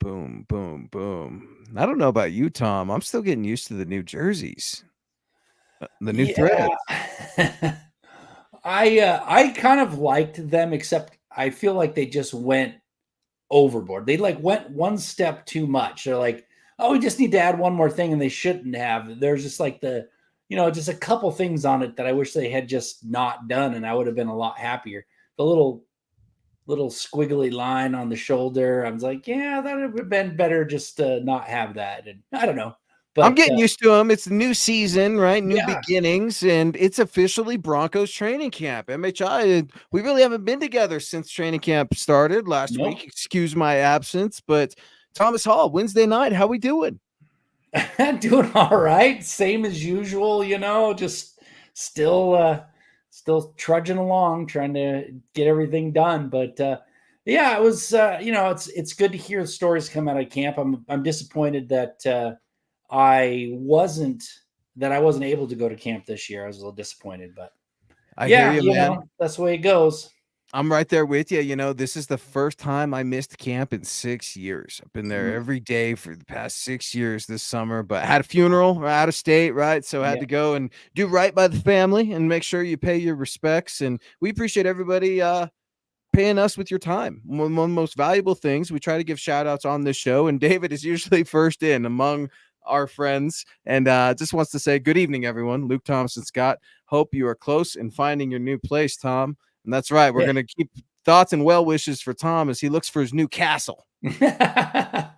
Boom, boom, boom. I don't know about you, Tom. I'm still getting used to the new jerseys, the new Yeah. threads. I kind of liked them, except I feel like they just went overboard. They like went one step too much. They're like, oh, we just need to add one more thing, and they shouldn't have. There's just like just a couple things on it that I wish they had just not done, and I would have been a lot happier. The little squiggly line on the shoulder. I was like, yeah, that would have been better just to not have that. And I don't know, I'm but getting used to them. It's a new season, right? New yeah, beginnings, and it's officially Broncos training camp. MHI, we really haven't been together since training camp started last week. nope. Excuse my absence, but Thomas Hall, Wednesday night, how we doing? Doing all right, same as usual. Just still still trudging along, trying to get everything done. But yeah, it was it's good to hear the stories come out of camp. I'm disappointed that I wasn't I wasn't able to go to camp this year. I was a little disappointed, but I hear yeah, you, man. that's the way it goes. I'm right there with you. This is the first time I missed camp in 6 years. I've been there Mm, every day for the past 6 years this summer, but I had a funeral out of state, right? So I had yeah. to go and do right by the family and make sure you pay your respects. And we appreciate everybody paying us with your time. One of the most valuable things. We try to give shout outs on this show, and David is usually first in among our friends. And just wants to say good evening, everyone. Luke Thompson Scott. Hope you are close in finding your new place, Tom. And that's right. We're Yeah. going to keep thoughts and well wishes for Tom as he looks for his new castle. And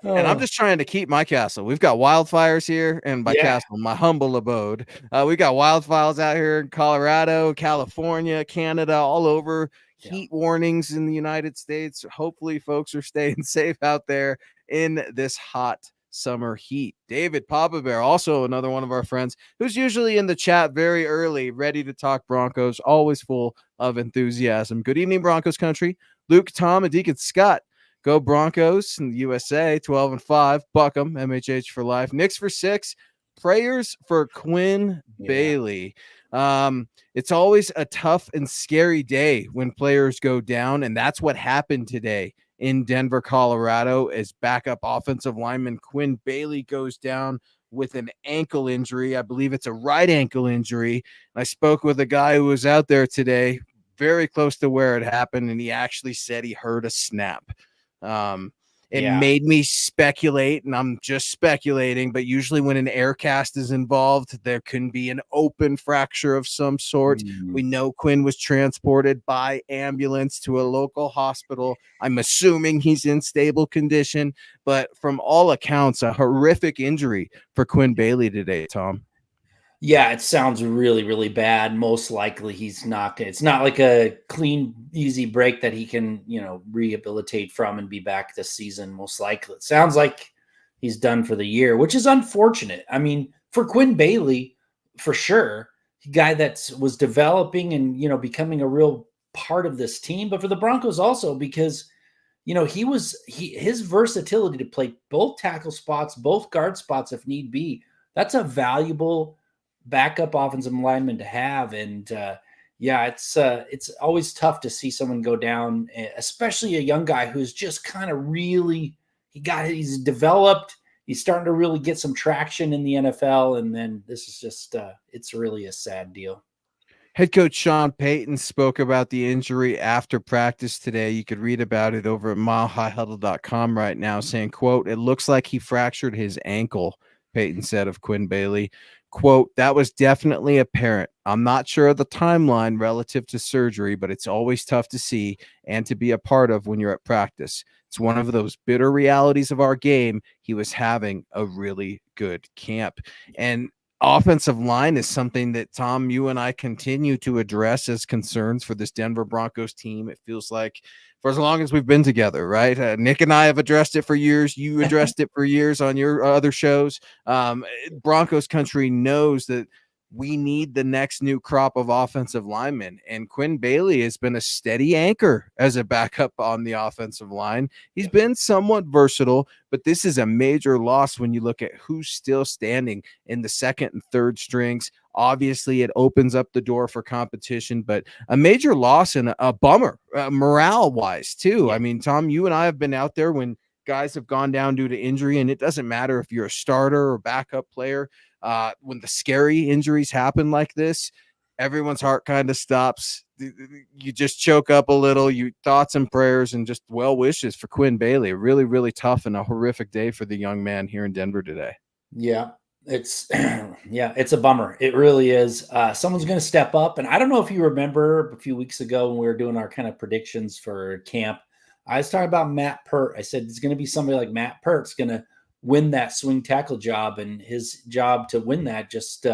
I'm Oh, just trying to keep my castle. We've got wildfires here, and by yeah. castle, my humble abode. We've got wildfires out here in Colorado, California, Canada, all over. Yeah. Heat warnings in the United States. Hopefully, folks are staying safe out there in this hot summer heat. David Papa Bear, also another one of our friends, who's usually in the chat very early, ready to talk Broncos, always full of enthusiasm. Good evening, Broncos country. Luke, Tom, and Deacon Scott. Go Broncos in the USA, 12-5. Buckham, MHH for life. Knicks for 6. Prayers for Quinn Yeah. Bailey. It's always a tough and scary day when players go down, and that's what happened today in Denver, Colorado, as backup offensive lineman Quinn Bailey goes down with an ankle injury. I believe it's a right ankle injury. I spoke with a guy who was out there today, very close to where it happened, and he actually said he heard a snap. It Yeah. made me speculate, and I'm just speculating, but usually when an air cast is involved, there can be an open fracture of some sort. Mm. We know Quinn was transported by ambulance to a local hospital. I'm assuming he's in stable condition, but from all accounts, a horrific injury for Quinn Bailey today, Tom. Yeah, it sounds really, really bad. Most likely he's not it's not like a clean, easy break that he can, rehabilitate from and be back this season. Most likely. It sounds like he's done for the year, which is unfortunate. I mean, for Quinn Bailey, for sure, a guy that was developing and, becoming a real part of this team, but for the Broncos also because his versatility to play both tackle spots, both guard spots if need be. That's a valuable backup offensive lineman to have. And yeah, it's always tough to see someone go down, especially a young guy who's just kind of really he's developed. He's starting to really get some traction in the NFL, and then this is just it's really a sad deal. Head coach Sean Payton spoke about the injury after practice today. You could read about it over at milehighhuddle.com right now, saying, quote, "It looks like he fractured his ankle," Payton said of Quinn Bailey. Quote, "That was definitely apparent. I'm not sure of the timeline relative to surgery, but it's always tough to see and to be a part of when you're at practice. It's one of those bitter realities of our game. He was having a really good camp." And offensive line is something that, Tom, you and I continue to address as concerns for this Denver Broncos team. It feels like for as long as we've been together, right? Nick and I have addressed it for years. You addressed it for years on your other shows. Broncos country knows that we need the next new crop of offensive linemen. And Quinn Bailey has been a steady anchor as a backup on the offensive line. He's been somewhat versatile, but this is a major loss when you look at who's still standing in the second and third strings. Obviously, it opens up the door for competition, but a major loss and a bummer morale-wise, too. Yeah. I mean, Tom, you and I have been out there when guys have gone down due to injury, and it doesn't matter if you're a starter or backup player. When the scary injuries happen like this, everyone's heart kind of stops. You just choke up a little. You thoughts and prayers and just well wishes for Quinn Bailey. A really, really tough and a horrific day for the young man here in Denver today. Yeah, it's it's a bummer. It really is. Someone's going to step up, and I don't know if you remember a few weeks ago when we were doing our kind of predictions for camp. I was talking about Matt Pert. I said it's going to be somebody like Matt Pert's going to win that swing tackle job, and his job to win that just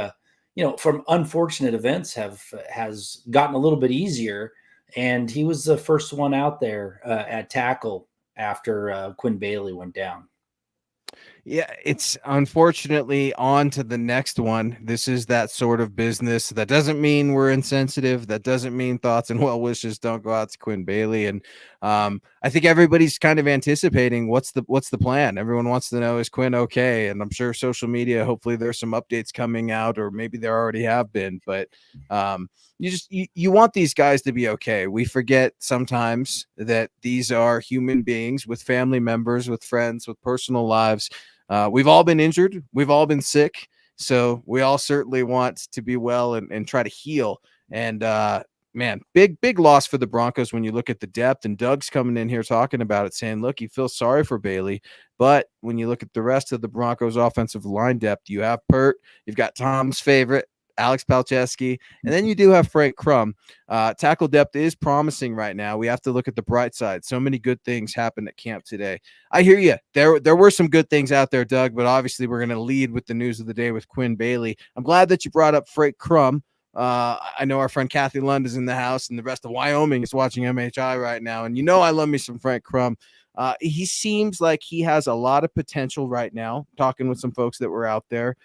from unfortunate events has gotten a little bit easier. And he was the first one out there at tackle after Quinn Bailey went down. Yeah, it's unfortunately on to the next one. This is that sort of business. That doesn't mean we're insensitive. That doesn't mean thoughts and well wishes don't go out to Quinn Bailey. And I think everybody's kind of anticipating what's the plan. Everyone wants to know, is Quinn okay? And I'm sure social media, hopefully there's some updates coming out, or maybe there already have been. But you want these guys to be okay. We forget sometimes that these are human beings with family members, with friends, with personal lives. We've all been injured. We've all been sick. So we all certainly want to be well and try to heal. And man, big loss for the Broncos when you look at the depth. And Doug's coming in here talking about it, saying, look, he feels sorry for Bailey. But when you look at the rest of the Broncos offensive line depth, you have Pert, you've got Tom's favorite, Alex Palczewski, and then you do have Frank Crum. Tackle depth is promising right now. We have to look at the bright side. So many good things happened at camp today. I hear you. There were some good things out there, Doug, but obviously we're going to lead with the news of the day with Quinn Bailey. I'm glad that you brought up Frank Crum. I know our friend Kathy Lund is in the house, and the rest of Wyoming is watching MHI right now. And I love me some Frank Crum. He seems like he has a lot of potential right now, talking with some folks that were out there.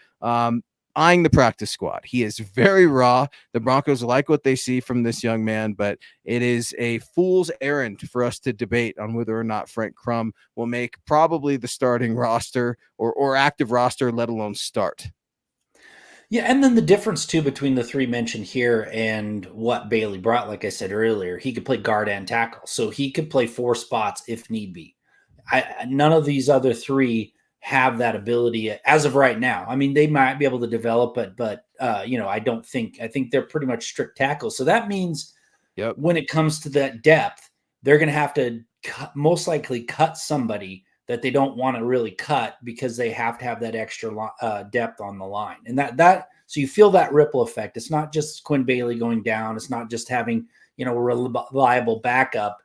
Eyeing the practice squad. He is very raw. The Broncos like what they see from this young man, but it is a fool's errand for us to debate on whether or not Frank Crum will make probably the starting roster or active roster, let alone start. Yeah, and then the difference, too, between the three mentioned here and what Bailey brought, like I said earlier, he could play guard and tackle. So he could play 4 spots if need be. None of these other three have that ability as of right now. I mean, they might be able to develop it, but I think they're pretty much strict tackles. So that means when it comes to that depth, they're going to have to most likely cut somebody that they don't want to really cut because they have to have that extra depth on the line. And so you feel that ripple effect. It's not just Quinn Bailey going down. It's not just having, a reliable backup.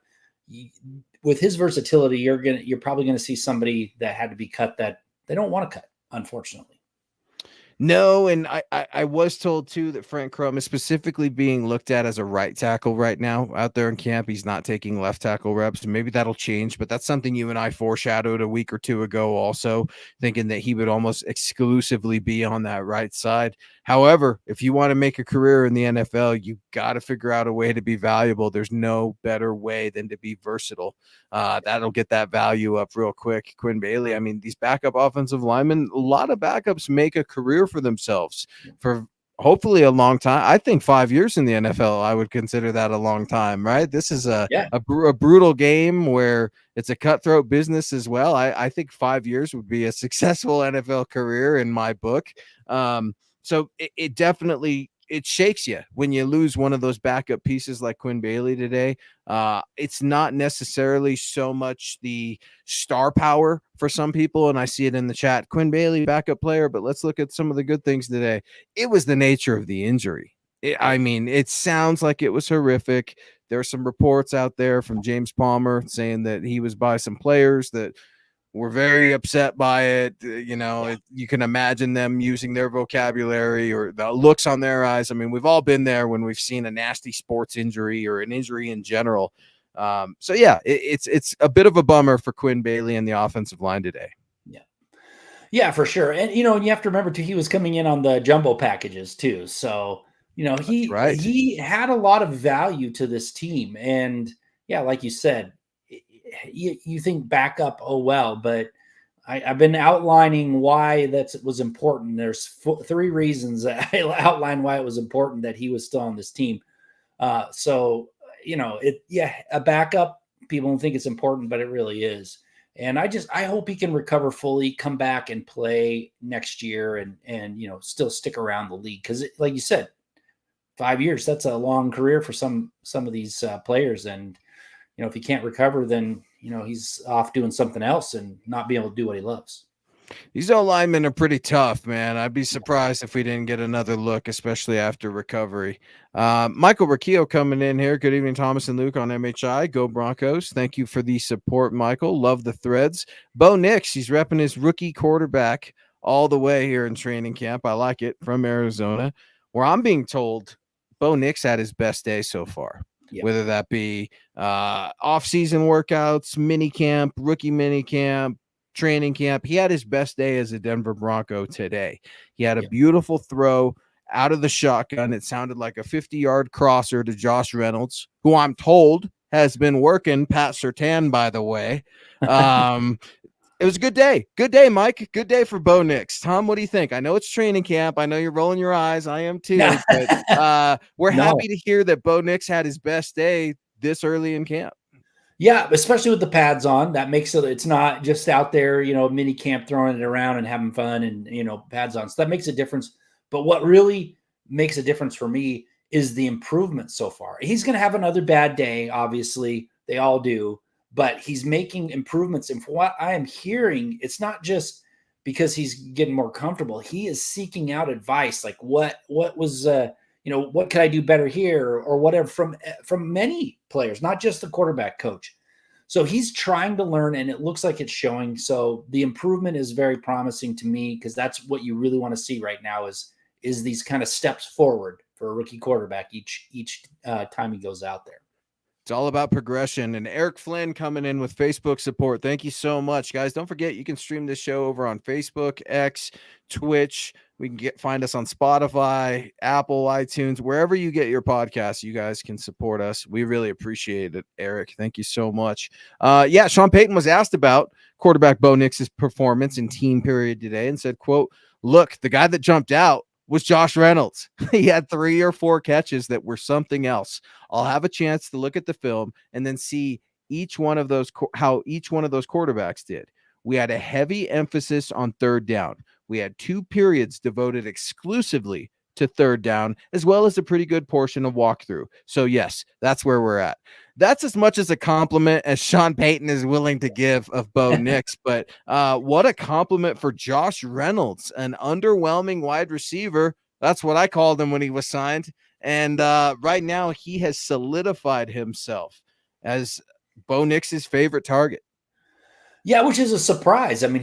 With his versatility, you're probably going to see somebody that had to be cut that they don't want to cut, unfortunately. No, and I was told too that Frank Crum is specifically being looked at as a right tackle right now out there in camp. He's not taking left tackle reps. Maybe that'll change, but that's something you and I foreshadowed a week or two ago also, thinking that he would almost exclusively be on that right side. However, if you want to make a career in the NFL, you got to figure out a way to be valuable. There's no better way than to be versatile. That'll get that value up real quick. Quinn Bailey, I mean, these backup offensive linemen, a lot of backups make a career for themselves for hopefully a long time. I think 5 years in the NFL, I would consider that a long time, right? This is a brutal game where it's a cutthroat business as well. I think 5 years would be a successful NFL career in my book. So it definitely it shakes you when you lose one of those backup pieces like Quinn Bailey today. It's not necessarily so much the star power for some people, and I see it in the chat. Quinn Bailey, backup player, but let's look at some of the good things today. It was the nature of the injury. It sounds like it was horrific. There are some reports out there from James Palmer saying that he was by some players that were very upset by it. You can imagine them using their vocabulary or the looks on their eyes. I mean, we've all been there when we've seen a nasty sports injury or an injury in general. It's a bit of a bummer for Quinn Bailey and the offensive line today. Yeah, for sure. And you have to remember too, he was coming in on the jumbo packages too. So, That's right. he had a lot of value to this team. And yeah, like you said, you think back up, oh well, but I've been outlining why that was important. There's three reasons that I outlined why it was important that he was still on this team. So a backup. People don't think it's important, but it really is. And I hope he can recover fully, come back and play next year, and still stick around the league because, like you said, 5 years, that's a long career for some of these players. And if he can't recover, then he's off doing something else and not being able to do what he loves. These O linemen are pretty tough, man. I'd be surprised if we didn't get another look, especially after recovery. Michael Riccio coming in here. Good evening, Thomas and Luke on MHI. Go Broncos. Thank you for the support, Michael. Love the threads. Bo Nix, he's repping his rookie quarterback all the way here in training camp. I like it, from Arizona, where I'm being told Bo Nix had his best day so far. Yep. Whether that be off-season workouts, mini camp, rookie mini camp, training camp. He had his best day as a Denver Bronco today. He had a beautiful throw out of the shotgun. It sounded like a 50-yard crosser to Josh Reynolds, who I'm told has been working Pat Surtain, by the way. It was a good day. Good day, Mike. Good day for Bo Nix. Tom, what do you think? I know it's training camp. I know you're rolling your eyes. I am too. But we're happy to hear that Bo Nix had his best day this early in camp. Yeah, especially with the pads on, that makes it's not just out there, mini camp throwing it around and having fun and, pads on. So that makes a difference. But what really makes a difference for me is the improvement so far. He's going to have another bad day, obviously. They all do. But he's making improvements. And from what I am hearing, it's not just because he's getting more comfortable. He is seeking out advice, like what was what could I do better here or whatever from many players, not just the quarterback coach. So he's trying to learn, and it looks like it's showing. So the improvement is very promising to me because that's what you really want to see right now is these kind of steps forward for a rookie quarterback each time he goes out there. It's all about progression. And Eric Flynn coming in with Facebook support. Thank you so much, guys. Don't forget, you can stream this show over on Facebook, X, Twitch. We can find us on Spotify, Apple, iTunes, wherever you get your podcasts. You guys can support us. We really appreciate it, Eric. Thank you so much. Sean Payton was asked about quarterback Bo Nix's performance in team period today and said, quote, "Look, the guy that jumped out was Josh Reynolds. He had 3 or 4 catches that were something else. I'll have a chance to look at the film and then see how each one of those quarterbacks did. We had a heavy emphasis on third down. We had 2 periods devoted exclusively to third down, as well as a pretty good portion of walkthrough. So yes, that's where we're at." That's as much as a compliment as Sean Payton is willing to give of Bo Nix. But what a compliment for Josh Reynolds, an underwhelming wide receiver. That's what I called him when he was signed. And right now he has solidified himself as Bo Nix's favorite target. Yeah, which is a surprise. I mean,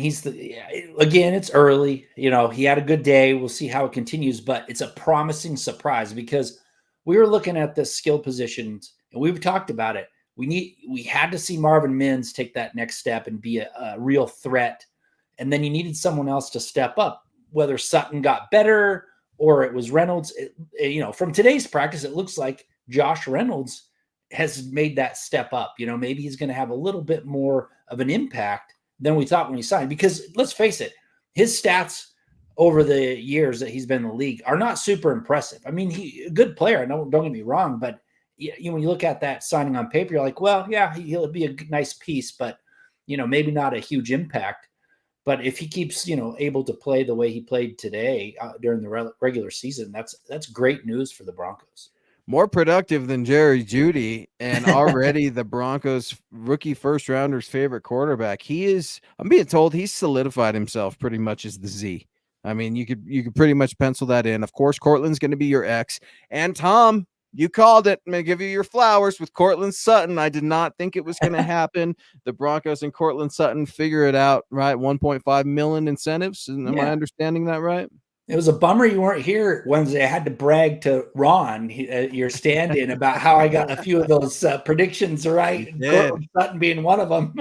again, it's early. He had a good day. We'll see how it continues, but it's a promising surprise because we were looking at the skill positions and we've talked about it. We had to see Marvin Mims take that next step and be a real threat. And then you needed someone else to step up, whether Sutton got better or it was Reynolds. From today's practice, it looks like Josh Reynolds has made that step up. Maybe he's going to have a little bit more of an impact than we thought when he signed, because let's face it, his stats over the years that he's been in the league are not super impressive. I mean, he a good player. Don't get me wrong, but when you look at that signing on paper, you're like, well, yeah, he'll be a nice piece, but maybe not a huge impact. But if he keeps, able to play the way he played today during the regular season, that's great news for the Broncos. More productive than Jerry Jeudy, and already the Broncos rookie first rounder's favorite quarterback. I'm being told he's solidified himself pretty much as the Z. I mean, you could pretty much pencil that in. Of course, Cortland's going to be your X. And Tom, you called it. I'm going to give you your flowers with Cortland Sutton. I did not think it was going to happen. The Broncos and Cortland Sutton figure it out, right? $1.5 million incentives. Am I understanding that right? It was a bummer you weren't here Wednesday. I had to brag to Ron, your stand-in, about how I got a few of those predictions right. Cortland Sutton being one of them.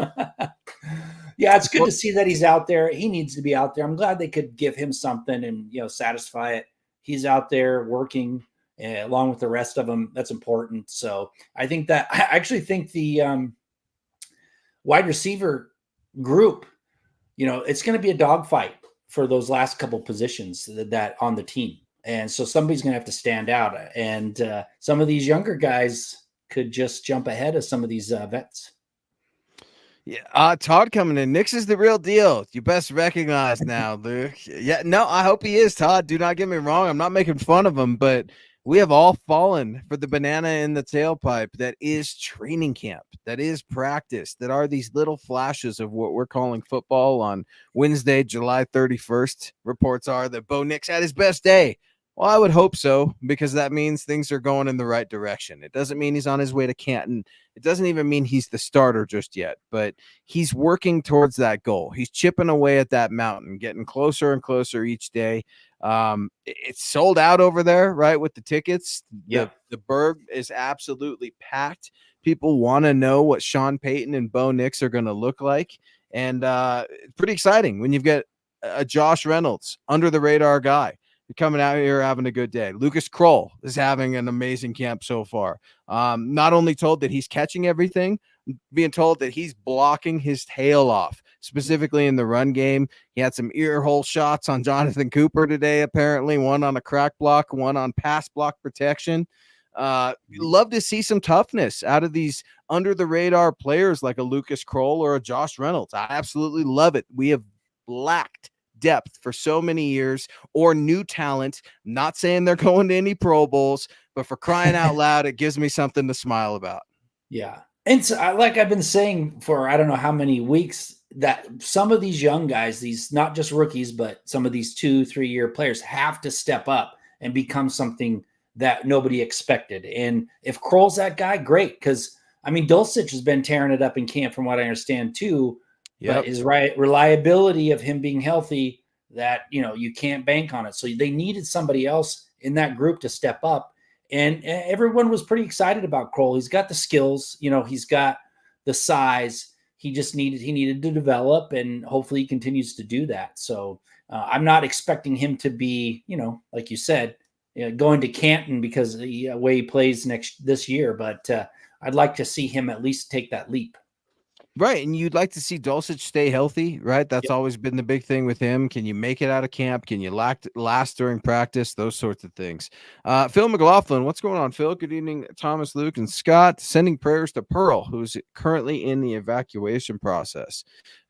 Yeah, it's good to see that he's out there. He needs to be out there. I'm glad they could give him something and satisfy it. He's out there working along with the rest of them. That's important. So I actually think the wide receiver group, it's going to be a dogfight for those last couple positions that on the team. And so somebody's going to have to stand out. And some of these younger guys could just jump ahead of some of these vets. Yeah, Todd coming in. Nix is the real deal. You best recognize now, Luke. Yeah, no, I hope he is, Todd. Do not get me wrong. I'm not making fun of him, but we have all fallen for the banana in the tailpipe that is training camp, that is practice, that are these little flashes of what we're calling football on Wednesday, July 31st. Reports are that Bo Nix had his best day. Well, I would hope so, because that means things are going in the right direction. It doesn't mean he's on his way to Canton. It doesn't even mean he's the starter just yet, but he's working towards that goal. He's chipping away at that mountain, getting closer and closer each day. It's sold out over there, right, with the tickets. Yeah. The Berg is absolutely packed. People want to know what Sean Payton and Bo Nix are going to look like. And pretty exciting when you've got a Josh Reynolds, under the radar guy, coming out here having a good day. Lucas Kroll is having an amazing camp so far. Not only told that he's catching everything, being told that he's blocking his tail off, specifically in the run game. He had some ear hole shots on Jonathan Cooper today, apparently, one on a crack block, one on pass block protection. Love to see some toughness out of these under the radar players like a Lucas Kroll or a Josh Reynolds. I absolutely love it. We have lacked depth for so many years, or new talent. Not saying they're going to any Pro Bowls, but for crying out loud, it gives me something to smile about. Yeah. And so, like I've been saying for I don't know how many weeks, that some of these young guys, these not just rookies, but some of these 2-3 year players have to step up and become something that nobody expected. And if Kroll's that guy, great. Because I mean, Dulcich has been tearing it up in camp from what I understand too. But his reliability of him being healthy, that you can't bank on it. So they needed somebody else in that group to step up, and everyone was pretty excited about Kroll. He's got the skills, he's got the size. He needed to develop, and hopefully he continues to do that. So I'm not expecting him to be, like you said, going to Canton because of the way he plays this year. But I'd like to see him at least take that leap. Right, and you'd like to see Dulcich stay healthy, right? That's always been the big thing with him. Can you make it out of camp? Can you last during practice? Those sorts of things. Phil McLaughlin, what's going on, Phil? Good evening, Thomas, Luke, and Scott. Sending prayers to Pearl, who's currently in the evacuation process.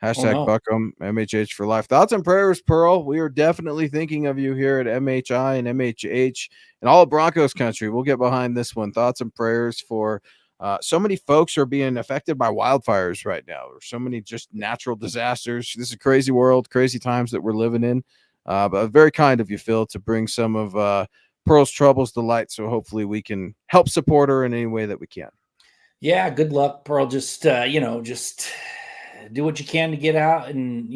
Hashtag Buckham, MHH for life. Thoughts and prayers, Pearl. We are definitely thinking of you here at MHI and MHH and all of Broncos country. We'll get behind this one. Thoughts and prayers for so many folks are being affected by wildfires right now, or so many just natural disasters. This is a crazy world, crazy times that we're living in. But very kind of you, Phil, to bring some of Pearl's troubles to light. So hopefully we can help support her in any way that we can. Yeah, good luck, Pearl. Just just do what you can to get out and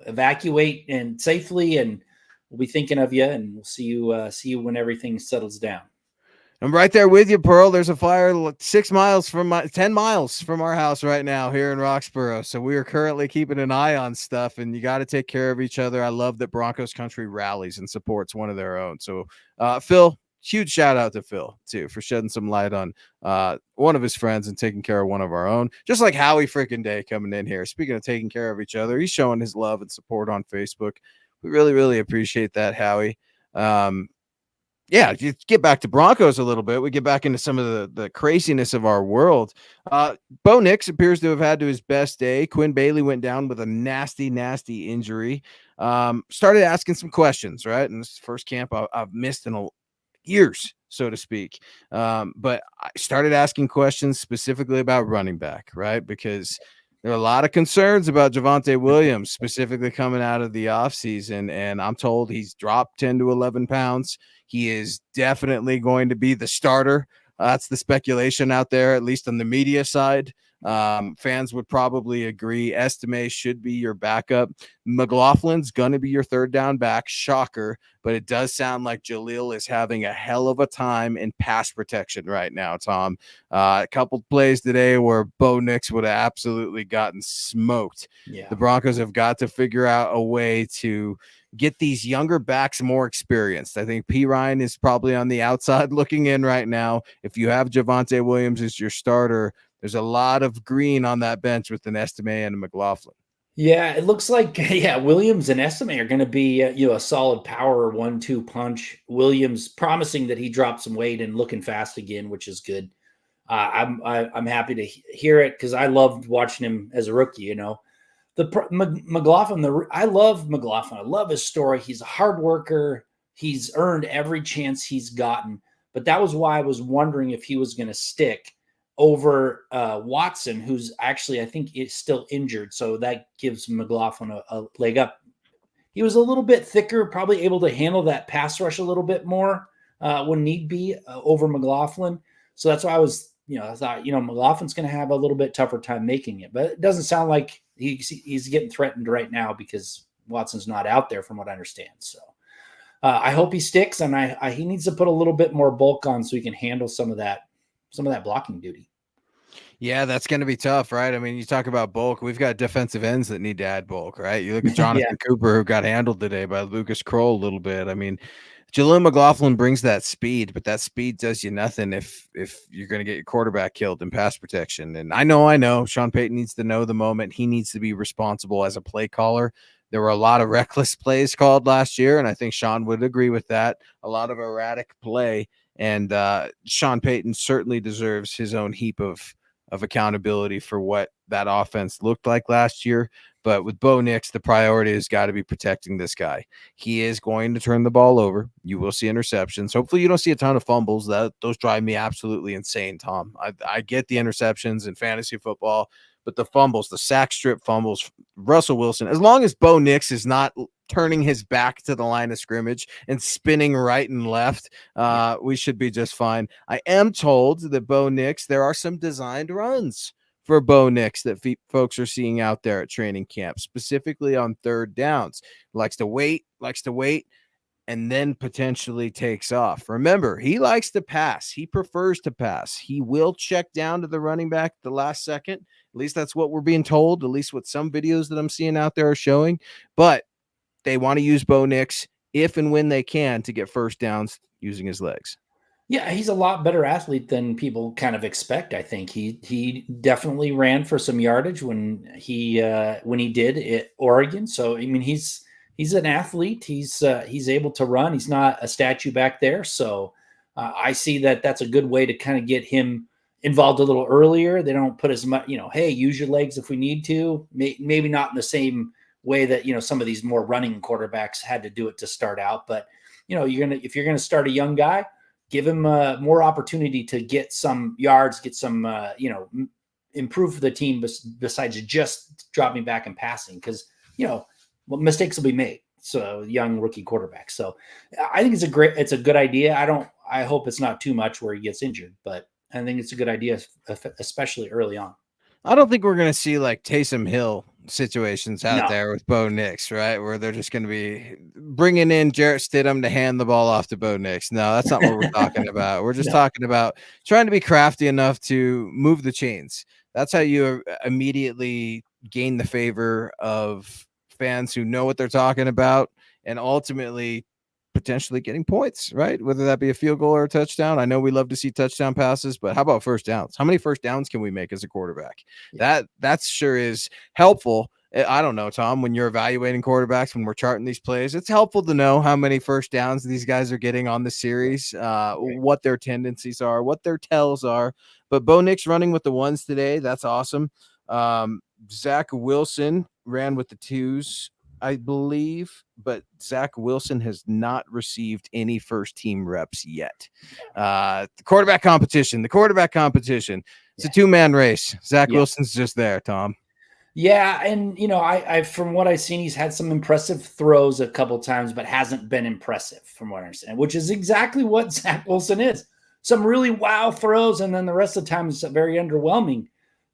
evacuate and safely. And we'll be thinking of you, and we'll see you when everything settles down. I'm right there with you, Pearl. There's a fire 10 miles from our house right now here in Roxborough. So we are currently keeping an eye on stuff, and you got to take care of each other. I love that Broncos country rallies and supports one of their own. So Phil, huge shout out to Phil too, for shedding some light on one of his friends and taking care of one of our own, just like Howie freaking Day coming in here. Speaking of taking care of each other, he's showing his love and support on Facebook. We really, really appreciate that, Howie. Yeah, you get back to Broncos a little bit. We get back into some of the craziness of our world. Bo Nix appears to have had to his best day. Quinn Bailey went down with a nasty, nasty injury. Started asking some questions, right? And this is the first camp I've missed in years, so to speak. But I started asking questions specifically about running back, right? Because there are a lot of concerns about Javonte Williams, specifically coming out of the offseason. And I'm told he's dropped 10 to 11 pounds. He is definitely going to be the starter. That's the speculation out there, at least on the media side. Fans would probably agree. Estime should be your backup. McLaughlin's going to be your third down back. Shocker. But it does sound like Jaleel is having a hell of a time in pass protection right now, Tom. A couple plays today where Bo Nix would have absolutely gotten smoked. Yeah. The Broncos have got to figure out a way to get these younger backs more experienced. I think P. Ryan is probably on the outside looking in right now. If you have Javonte Williams as your starter, there's a lot of green on that bench with an Estime and a McLaughlin. Yeah, it looks like Williams and Estime are going to be a solid power 1-2 punch. Williams promising that he dropped some weight and looking fast again, which is good. I'm happy to hear it because I loved watching him as a rookie. McLaughlin. I love McLaughlin. I love his story. He's a hard worker. He's earned every chance he's gotten. But that was why I was wondering if he was going to stick over Watson, who's actually, I think, is still injured. So that gives McLaughlin a leg up. He was a little bit thicker, probably able to handle that pass rush a little bit more when need be over McLaughlin. So that's why I thought, McLaughlin's going to have a little bit tougher time making it. But it doesn't sound like he's getting threatened right now because Watson's not out there from what I understand. So I hope he sticks, and he needs to put a little bit more bulk on so he can handle some of that blocking duty. Yeah, that's going to be tough, right? I mean, you talk about bulk. We've got defensive ends that need to add bulk, right? You look at Jonathan Cooper, who got handled today by Lucas Kroll a little bit. I mean, Jaleel McLaughlin brings that speed, but that speed does you nothing if you're going to get your quarterback killed in pass protection. And I know Sean Payton needs to know the moment. He needs to be responsible as a play caller. There were a lot of reckless plays called last year, and I think Sean would agree with that. A lot of erratic play, and Sean Payton certainly deserves his own heap of accountability for what that offense looked like last year. But with Bo Nix, the priority has got to be protecting this guy. He is going to turn the ball over. You will see interceptions. Hopefully you don't see a ton of fumbles. Those drive me absolutely insane, Tom. I get the interceptions in fantasy football, but the fumbles, the sack strip fumbles, Russell Wilson, as long as Bo Nix is not turning his back to the line of scrimmage and spinning right and left, we should be just fine. I am told that Bo Nix, there are some designed runs for Bo Nix that folks are seeing out there at training camp, specifically on third downs. Likes to wait, and then potentially takes off. Remember, he likes to pass. He prefers to pass. He will check down to the running back at the last second. At least that's what we're being told, at least what some videos that I'm seeing out there are showing. But they want to use Bo Nix if and when they can to get first downs using his legs. Yeah, he's a lot better athlete than people kind of expect. I think he definitely ran for some yardage when he did at Oregon. So I mean, he's an athlete. He's able to run. He's not a statue back there. So I see that's a good way to kind of get him involved a little earlier. They don't put as much, hey, use your legs if we need to. Maybe not in the same way that some of these more running quarterbacks had to do it to start out. But if you're gonna start a young guy, give him more opportunity to get some yards, get some, improve the team besides just dropping back and passing because, mistakes will be made. So young rookie quarterback. So I think it's a good idea. I hope it's not too much where he gets injured, but I think it's a good idea, especially early on. I don't think we're going to see like Taysom Hill situations out there with Bo Nix, right? Where they're just going to be bringing in Jarrett Stidham to hand the ball off to Bo Nix. No, that's not what we're talking about. We're just talking about trying to be crafty enough to move the chains. That's how you immediately gain the favor of fans who know what they're talking about and ultimately potentially getting points, right? Whether that be a field goal or a touchdown. I know we love to see touchdown passes, but how about first downs? How many first downs can we make as a quarterback? That sure is helpful. I don't know, Tom, when you're evaluating quarterbacks, when we're charting these plays, it's helpful to know how many first downs these guys are getting on the series, what their tendencies are, what their tells are. But Bo Nix running with the ones today, that's awesome. Zach Wilson ran with the twos, I believe, but Zach Wilson has not received any first team reps yet. The quarterback competition. It's a two-man race. Zach Wilson's just there, Tom. Yeah, and I from what I've seen, he's had some impressive throws a couple times, but hasn't been impressive from what I understand, which is exactly what Zach Wilson is. Some really wow throws, and then the rest of the time it's very underwhelming.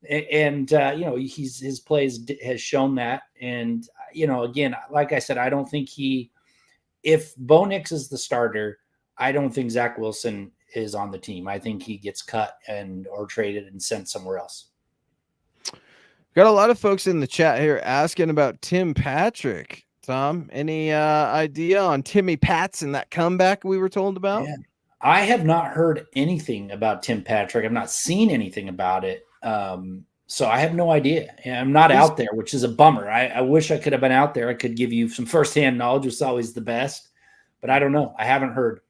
And his plays has shown that. And again, like I said, I don't think if Bo Nix is the starter, I don't think Zach Wilson is on the team. I think he gets cut or traded and sent somewhere else. Got a lot of folks in the chat here asking about Tim Patrick. Tom, any idea on Timmy Pats and that comeback we were told about? Yeah. I have not heard anything about Tim Patrick. I've not seen anything about it. So I have no idea. I'm not out there, which is a bummer. I wish I could have been out there. I could give you some firsthand knowledge, which is always the best. But I don't know. I haven't heard.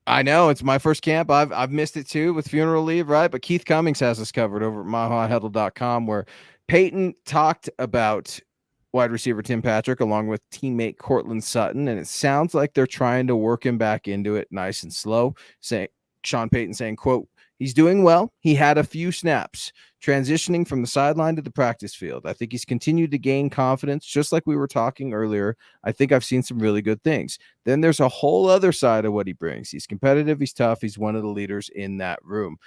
I know it's my first camp. I've missed it too with funeral leave, right? But Keith Cummings has us covered over at MHIHuddle.com, where Peyton talked about wide receiver Tim Patrick along with teammate Cortland Sutton, and it sounds like they're trying to work him back into it nice and slow. Sean Payton saying, quote, "He's doing well. He had a few snaps transitioning from the sideline to the practice field. I think he's continued to gain confidence, just like we were talking earlier. I think I've seen some really good things. Then there's a whole other side of what he brings. He's competitive. He's tough. He's one of the leaders in that room."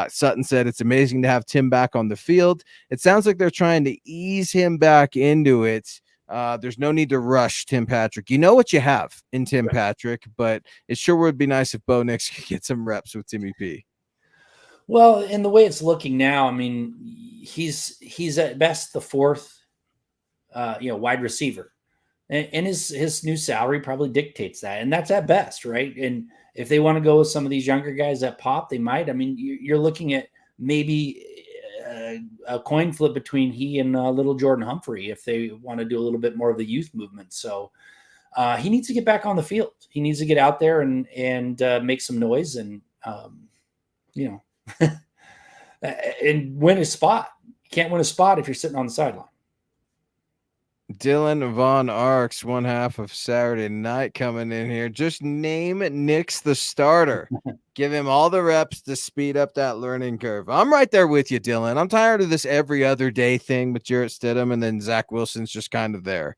Sutton said it's amazing to have Tim back on the field. It sounds like they're trying to ease him back into it. There's no need to rush Tim Patrick. You know what you have in Tim Patrick, but it sure would be nice if Bo Nix could get some reps with Timmy P. Well, in the way it's looking now, I mean, he's at best the fourth, wide receiver, and his new salary probably dictates that, and that's at best, right? And if they want to go with some of these younger guys that pop, they might. I mean, you're looking at maybe a coin flip between he and little Jordan Humphrey if they want to do a little bit more of the youth movement. So he needs to get back on the field. He needs to get out there and make some noise and and win a spot. You can't win a spot if you're sitting on the sideline. Dylan Von Arks, one half of Saturday night, coming in here. Just name Nix the starter. Give him all the reps to speed up that learning curve. I'm right there with you, Dylan. I'm tired of this every other day thing with Jarrett Stidham, and then Zach Wilson's just kind of there.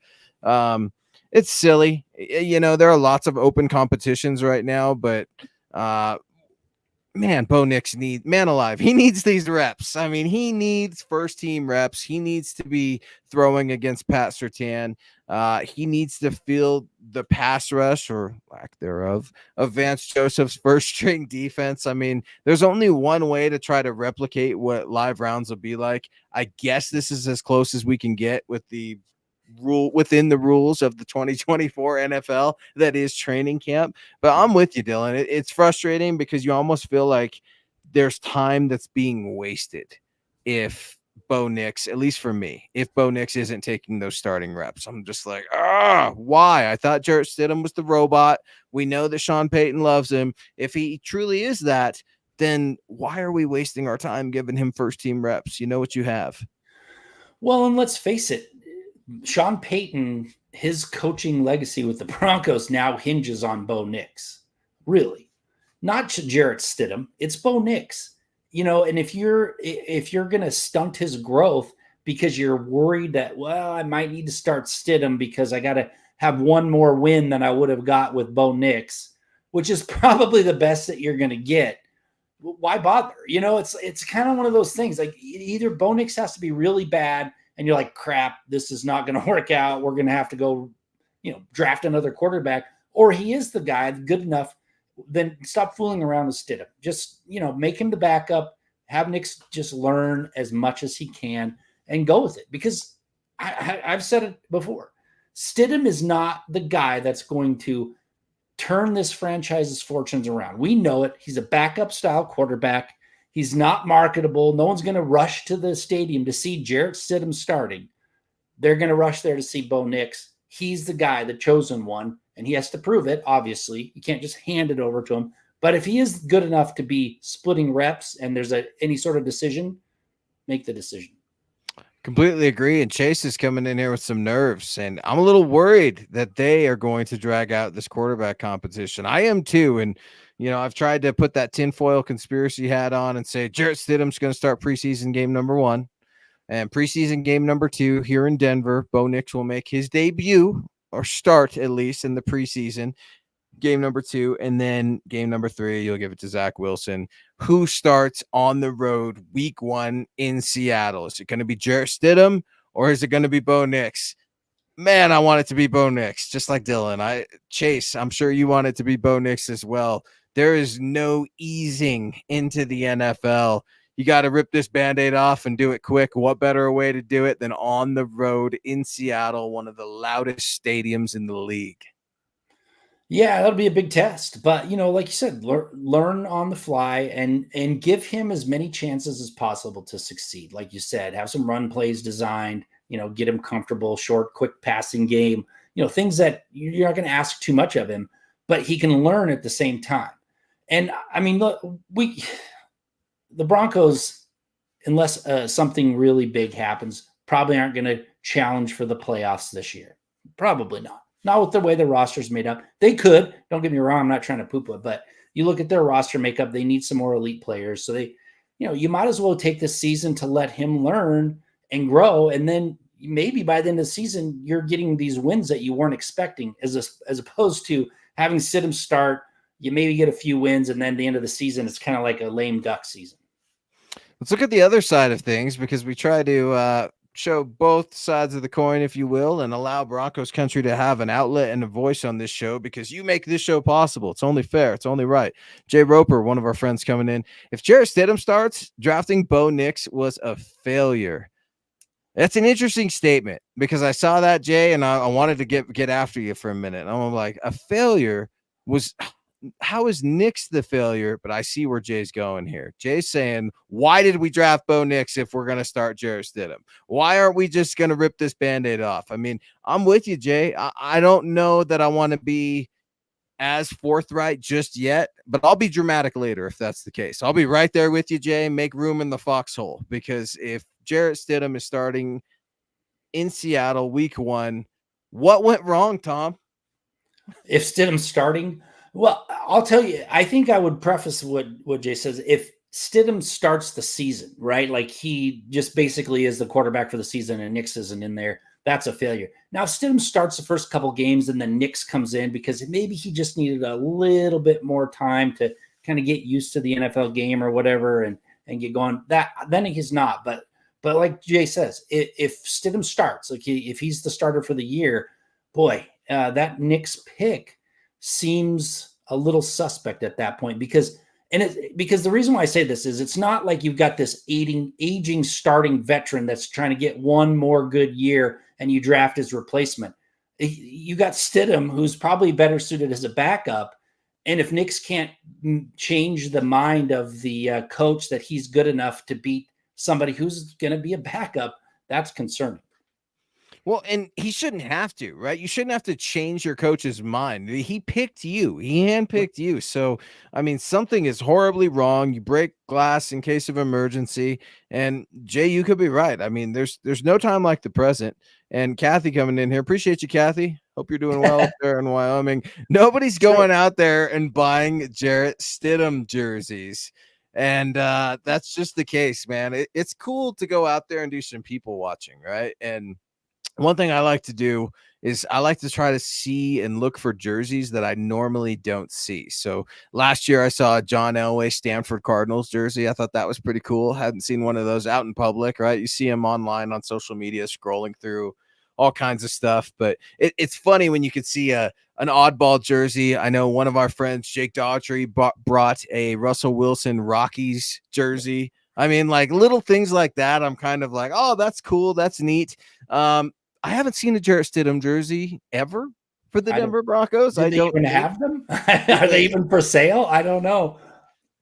It's silly. There are lots of open competitions right now, but man, Bo Nix he needs these reps. I mean, he needs first team reps. He needs to be throwing against Pat Surtain. He needs to feel the pass rush or lack thereof of Vance Joseph's first string defense. I mean, there's only one way to try to replicate what live rounds will be like. I guess this is as close as we can get with the within the rules of the 2024 NFL that is training camp. But I'm with you, Dylan. It's frustrating because you almost feel like there's time that's being wasted if Bo Nix, at least for me, if Bo Nix isn't taking those starting reps. I'm just like, why? I thought Jarrett Stidham was the robot. We know that Sean Payton loves him. If he truly is that, then why are we wasting our time giving him first team reps? You know what you have. Well, and let's face it, Sean Payton, his coaching legacy with the Broncos now hinges on Bo Nix. Really. Not Jarrett Stidham. It's Bo Nix. And if you're going to stunt his growth because you're worried that, well, I might need to start Stidham because I got to have one more win than I would have got with Bo Nix, which is probably the best that you're going to get, why bother? It's kind of one of those things. Like either Bo Nix has to be really bad and you're like, crap, this is not going to work out. We're going to have to go, draft another quarterback, or he is the guy good enough. Then stop fooling around with Stidham. Just, make him the backup, have Nix just learn as much as he can and go with it. Because I've said it before. Stidham is not the guy that's going to turn this franchise's fortunes around. We know it. He's a backup style quarterback. He's not marketable. No one's going to rush to the stadium to see Jarrett Stidham starting. They're going to rush there to see Bo Nix. He's the guy, the chosen one, and he has to prove it, obviously. You can't just hand it over to him. But if he is good enough to be splitting reps and there's any sort of decision, make the decision. Completely agree. And Chase is coming in here with some nerves, and I'm a little worried that they are going to drag out this quarterback competition. I am too. And, I've tried to put that tinfoil conspiracy hat on and say Jarrett Stidham's going to start preseason game number 1 and preseason game number 2 here in Denver. Bo Nix will make his debut or start at least in the preseason. game number 2, and then game number 3, you'll give it to Zach Wilson, who starts on the road week 1 in Seattle. Is it going to be Jarrett Stidham or is it going to be Bo Nix? Man, I want it to be Bo Nix, just like Dylan. Chase, I'm sure you want it to be Bo Nix as well. There is no easing into the NFL. You got to rip this Band-Aid off and do it quick. What better way to do it than on the road in Seattle, one of the loudest stadiums in the league? Yeah, that'll be a big test. But like you said, learn on the fly and give him as many chances as possible to succeed. Like you said, have some run plays designed. Get him comfortable, short, quick passing game. Things that you're not going to ask too much of him, but he can learn at the same time. And I mean, look, the Broncos, unless something really big happens, probably aren't going to challenge for the playoffs this year. Probably not. Not with the way the roster's made up. They could. Don't get me wrong. I'm not trying to poo-poo it, but you look at their roster makeup, they need some more elite players. So you might as well take this season to let him learn and grow. And then maybe by the end of the season, you're getting these wins that you weren't expecting as opposed to having Stidham start. You maybe get a few wins, and then the end of the season, it's kind of like a lame duck season. Let's look at the other side of things, because we try to show both sides of the coin, if you will, and allow Broncos country to have an outlet and a voice on this show, because you make this show possible. It's only fair. It's only right. Jay Roper, one of our friends coming in. If Jarrett Stidham starts, drafting Bo Nix was a failure. That's an interesting statement, because I saw that, Jay, and I wanted to get after you for a minute. I'm like, a failure was... How is Nix the failure? But I see where Jay's going here. Jay's saying, why did we draft Bo Nix if we're going to start Jarrett Stidham? Why aren't we just going to rip this Band-Aid off? I mean, I'm with you, Jay. I don't know that I want to be as forthright just yet, but I'll be dramatic later if that's the case. I'll be right there with you, Jay. Make room in the foxhole, because if Jarrett Stidham is starting in Seattle week 1, what went wrong, Tom? If Stidham's starting... Well, I'll tell you, I think I would preface what Jay says. If Stidham starts the season, right, like he just basically is the quarterback for the season and Nix isn't in there, that's a failure. Now, if Stidham starts the first couple games and then Nix comes in because maybe he just needed a little bit more time to kind of get used to the NFL game or whatever and get going, then he's not. But like Jay says, if Stidham starts, like if he's the starter for the year, boy, that Nix pick seems a little suspect at that point, because the reason why I say this is it's not like you've got this aging starting veteran that's trying to get one more good year and you draft his replacement. You got Stidham, who's probably better suited as a backup. And if Nix can't change the mind of the coach that he's good enough to beat somebody who's going to be a backup, that's concerning. Well, and he shouldn't have to, right? You shouldn't have to change your coach's mind. He picked you. He handpicked you. So, I mean, something is horribly wrong. You break glass in case of emergency. And Jay, you could be right. I mean, there's no time like the present. And Kathy coming in here. Appreciate you, Kathy. Hope you're doing well up there in Wyoming. Nobody's going out there and buying Jarrett Stidham jerseys. And that's just the case, man. It's cool to go out there and do some people watching, right? And one thing I like to do is I like to try to see and look for jerseys that I normally don't see. So last year I saw a John Elway Stanford Cardinals jersey. I thought that was pretty cool. Hadn't seen one of those out in public, right? You see them online on social media, scrolling through all kinds of stuff. But it's funny when you could see an oddball jersey. I know one of our friends, Jake Daughtry, brought a Russell Wilson Rockies jersey. I mean, like little things like that. I'm kind of like, oh, that's cool. That's neat. I haven't seen a Jarrett Stidham jersey ever for the Denver Broncos. I don't even have them. Are they even for sale? I don't know.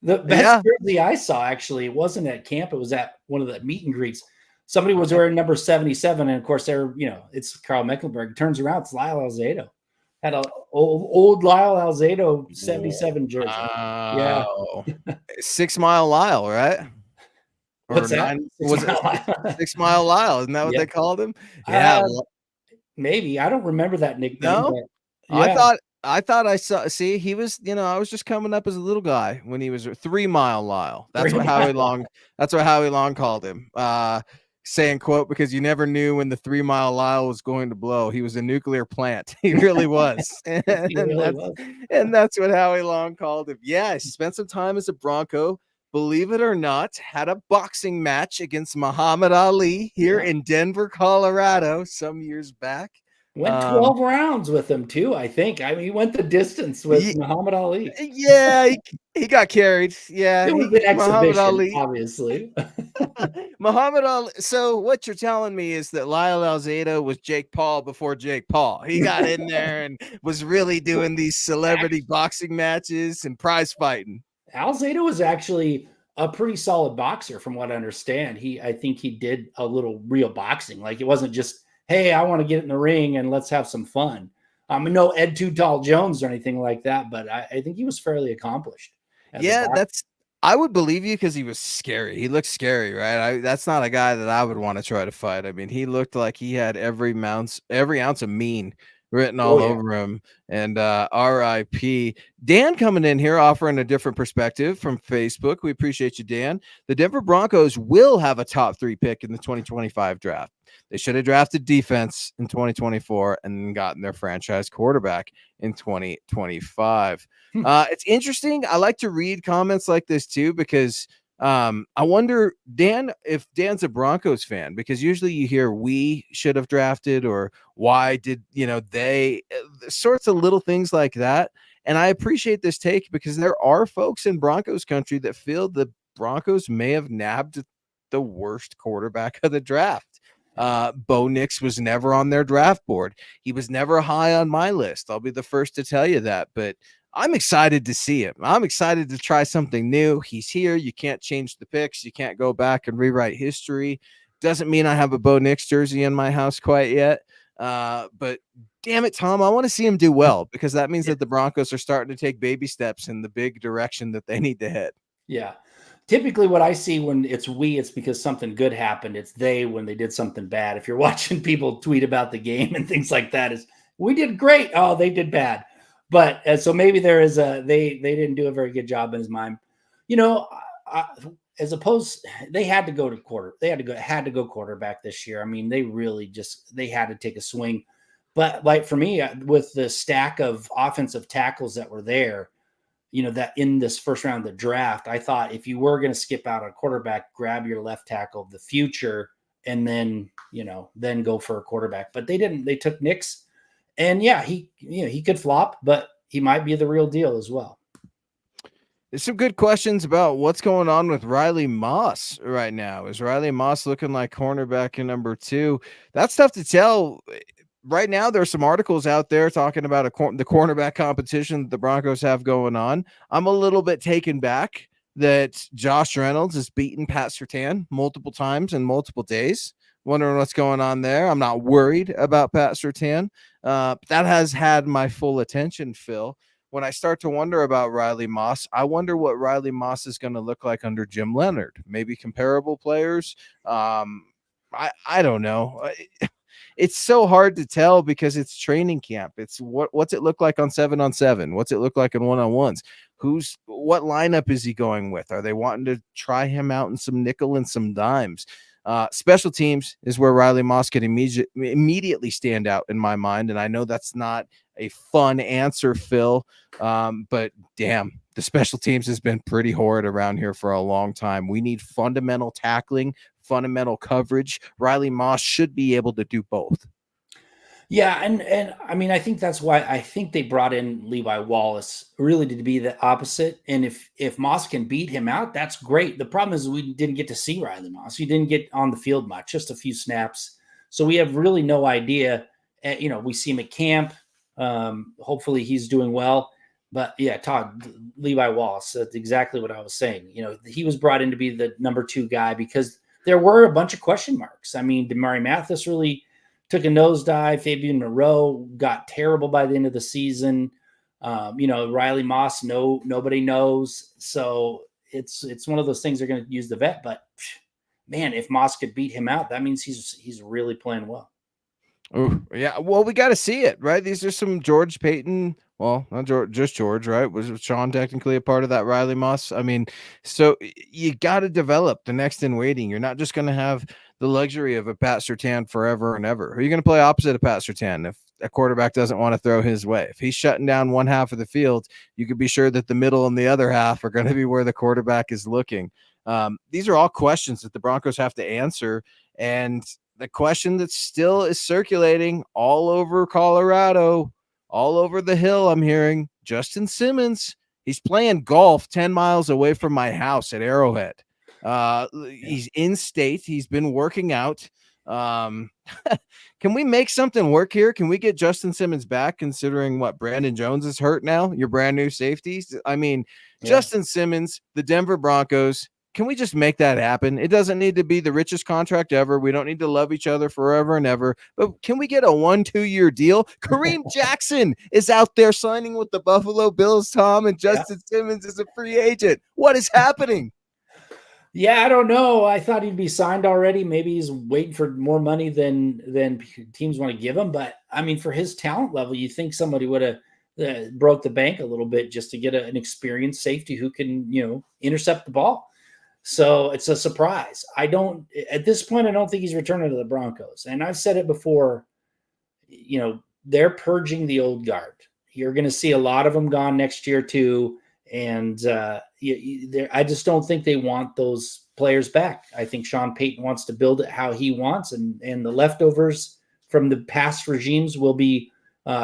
The best jersey I saw, actually, it wasn't at camp. It was at one of the meet and greets. Somebody was wearing number 77, and of course, it's Carl Mecklenburg. Turns around, it's Lyle Alzado. Had an old Lyle Alzado 77 jersey. Yeah, 6 Mile Lyle, right? What's that? 6 Mile Lyle? Isn't that what they called him? Yeah, maybe. I don't remember that nickname. No, yeah. I thought I saw. See, he was. I was just coming up as a little guy when he was 3 Mile Lyle. That's what Howie Long. That's what Howie Long called him. saying, quote, because you never knew when the 3 Mile Mile was going to blow. He was a nuclear plant. He really was. He and really that's was. and that's what Howie Long called him. Yeah, he spent some time as a Bronco. Believe it or not, had a boxing match against Muhammad Ali here Yeah. in Denver, Colorado, some years back. Went 12 rounds with him too, I think. I mean, he went the distance with Muhammad Ali. Yeah, he got carried. Yeah, It was an Muhammad exhibition, Ali. obviously. Muhammad Ali. So what you're telling me is that Lyle Alzado was Jake Paul before Jake Paul. He got in there and was really doing these celebrity boxing matches and prize fighting. Alzado was actually a pretty solid boxer, from what I understand. I think he did a little real boxing. Like, it wasn't just, hey, I want to get in the ring and let's have some fun. No Ed Too Tall Jones or anything like that, but I think he was fairly accomplished. Yeah, I would believe you because he was scary. He looked scary, right? That's not a guy that I would want to try to fight. I mean, he looked like he had every ounce of mean written all over him. And RIP. Dan coming in here offering a different perspective from Facebook. We appreciate you, Dan. The Denver Broncos will have a top 3 pick in the 2025 draft. They should have drafted defense in 2024 and then gotten their franchise quarterback in 2025. It's interesting. I like to read comments like this too, because I wonder, Dan, if Dan's a Broncos fan, because usually you hear we should have drafted or why did, they sorts of little things like that. And I appreciate this take because there are folks in Broncos country that feel the Broncos may have nabbed the worst quarterback of the draft. Bo Nix was never on their draft board. He was never high on my list. I'll be the first to tell you that, but I'm excited to see him. I'm excited to try something new. He's here. You can't change the picks. You can't go back and rewrite history. Doesn't mean I have a Bo Nix jersey in my house quite yet. But damn it, Tom, I want to see him do well because that means that the Broncos are starting to take baby steps in the big direction that they need to head. Yeah. Typically what I see when it's it's because something good happened. It's they when they did something bad. If you're watching people tweet about the game and things like that, is we did great. Oh, they did bad. But so maybe there is they didn't do a very good job in his mind. As opposed, they had to go to had to go quarterback this year. I mean, they had to take a swing. But like for me, with the stack of offensive tackles that were there, that in this first round of the draft, I thought if you were going to skip out on quarterback, grab your left tackle of the future and then go for a quarterback. But they didn't. They took Nix, and he could flop, but he might be the real deal as well. There's some good questions about what's going on with Riley Moss right now. Is Riley Moss looking like cornerback in number 2? That's tough to tell. Right now, there's some articles out there talking about the cornerback competition the Broncos have going on. I'm a little bit taken back that Josh Reynolds has beaten Pat Surtain multiple times in multiple days. Wondering what's going on there. I'm not worried about Pat Surtain. That has had my full attention, Phil. When I start to wonder about Riley Moss, I wonder what Riley Moss is going to look like under Jim Leonard. Maybe comparable players. I don't know. It's so hard to tell because it's training camp. It's what's it look like on 7-on-7? What's it look like in 1-on-1s? What lineup is he going with? Are they wanting to try him out in some nickel and some dimes? Special teams is where Riley Moss could immediately stand out in my mind. And I know that's not a fun answer, Phil. But damn, the special teams has been pretty horrid around here for a long time. We need fundamental tackling, fundamental coverage. Riley Moss should be able to do both. Yeah, and I mean, I think that's why I think they brought in Levi Wallace really to be the opposite. And if Moss can beat him out, that's great. The problem is we didn't get to see Riley Moss. He didn't get on the field much, just a few snaps. So we have really no idea. We see him at camp. Hopefully he's doing well. But yeah, Todd, Levi Wallace, that's exactly what I was saying. He was brought in to be the number 2 guy because there were a bunch of question marks. I mean, Damari Mathis really took a nosedive. Fabian Moreau got terrible by the end of the season. Riley Moss, nobody knows. So it's one of those things they're going to use the vet. But man, if Moss could beat him out, that means he's really playing well. Oh yeah, well, we got to see it, right? These are some George Payton. Well, not George, just George, right? Was Sean technically a part of that Riley Moss? I mean, so you got to develop the next in waiting. You're not just going to have the luxury of a Pat Surtain forever and ever. Who are you going to play opposite of Pat Surtain if a quarterback doesn't want to throw his way? If he's shutting down one half of the field, you could be sure that the middle and the other half are going to be where the quarterback is looking. These are all questions that the Broncos have to answer. And the question that still is circulating all over Colorado, all over the hill, I'm hearing Justin Simmons. He's playing golf 10 miles away from my house at Arrowhead. He's in state. He's been working out. Can we make something work here? Can we get Justin Simmons back, considering what Brandon Jones is hurt now? Your brand new safeties. I mean, Justin Simmons, the Denver Broncos. Can we just make that happen? It doesn't need to be the richest contract ever. We don't need to love each other forever and ever. But can we get a 1-2 year deal? Kareem Jackson is out there signing with the Buffalo Bills, Tom, and Justin Simmons is a free agent. What is happening? Yeah, I don't know. I thought he'd be signed already. Maybe he's waiting for more money than teams want to give him. But I mean, for his talent level, you think somebody would have broke the bank a little bit just to get an experienced safety who can, intercept the ball. So it's a surprise. At this point, I don't think he's returning to the Broncos. And I've said it before, they're purging the old guard. You're going to see a lot of them gone next year too. And I just don't think they want those players back. I think Sean Payton wants to build it how he wants, and the leftovers from the past regimes will be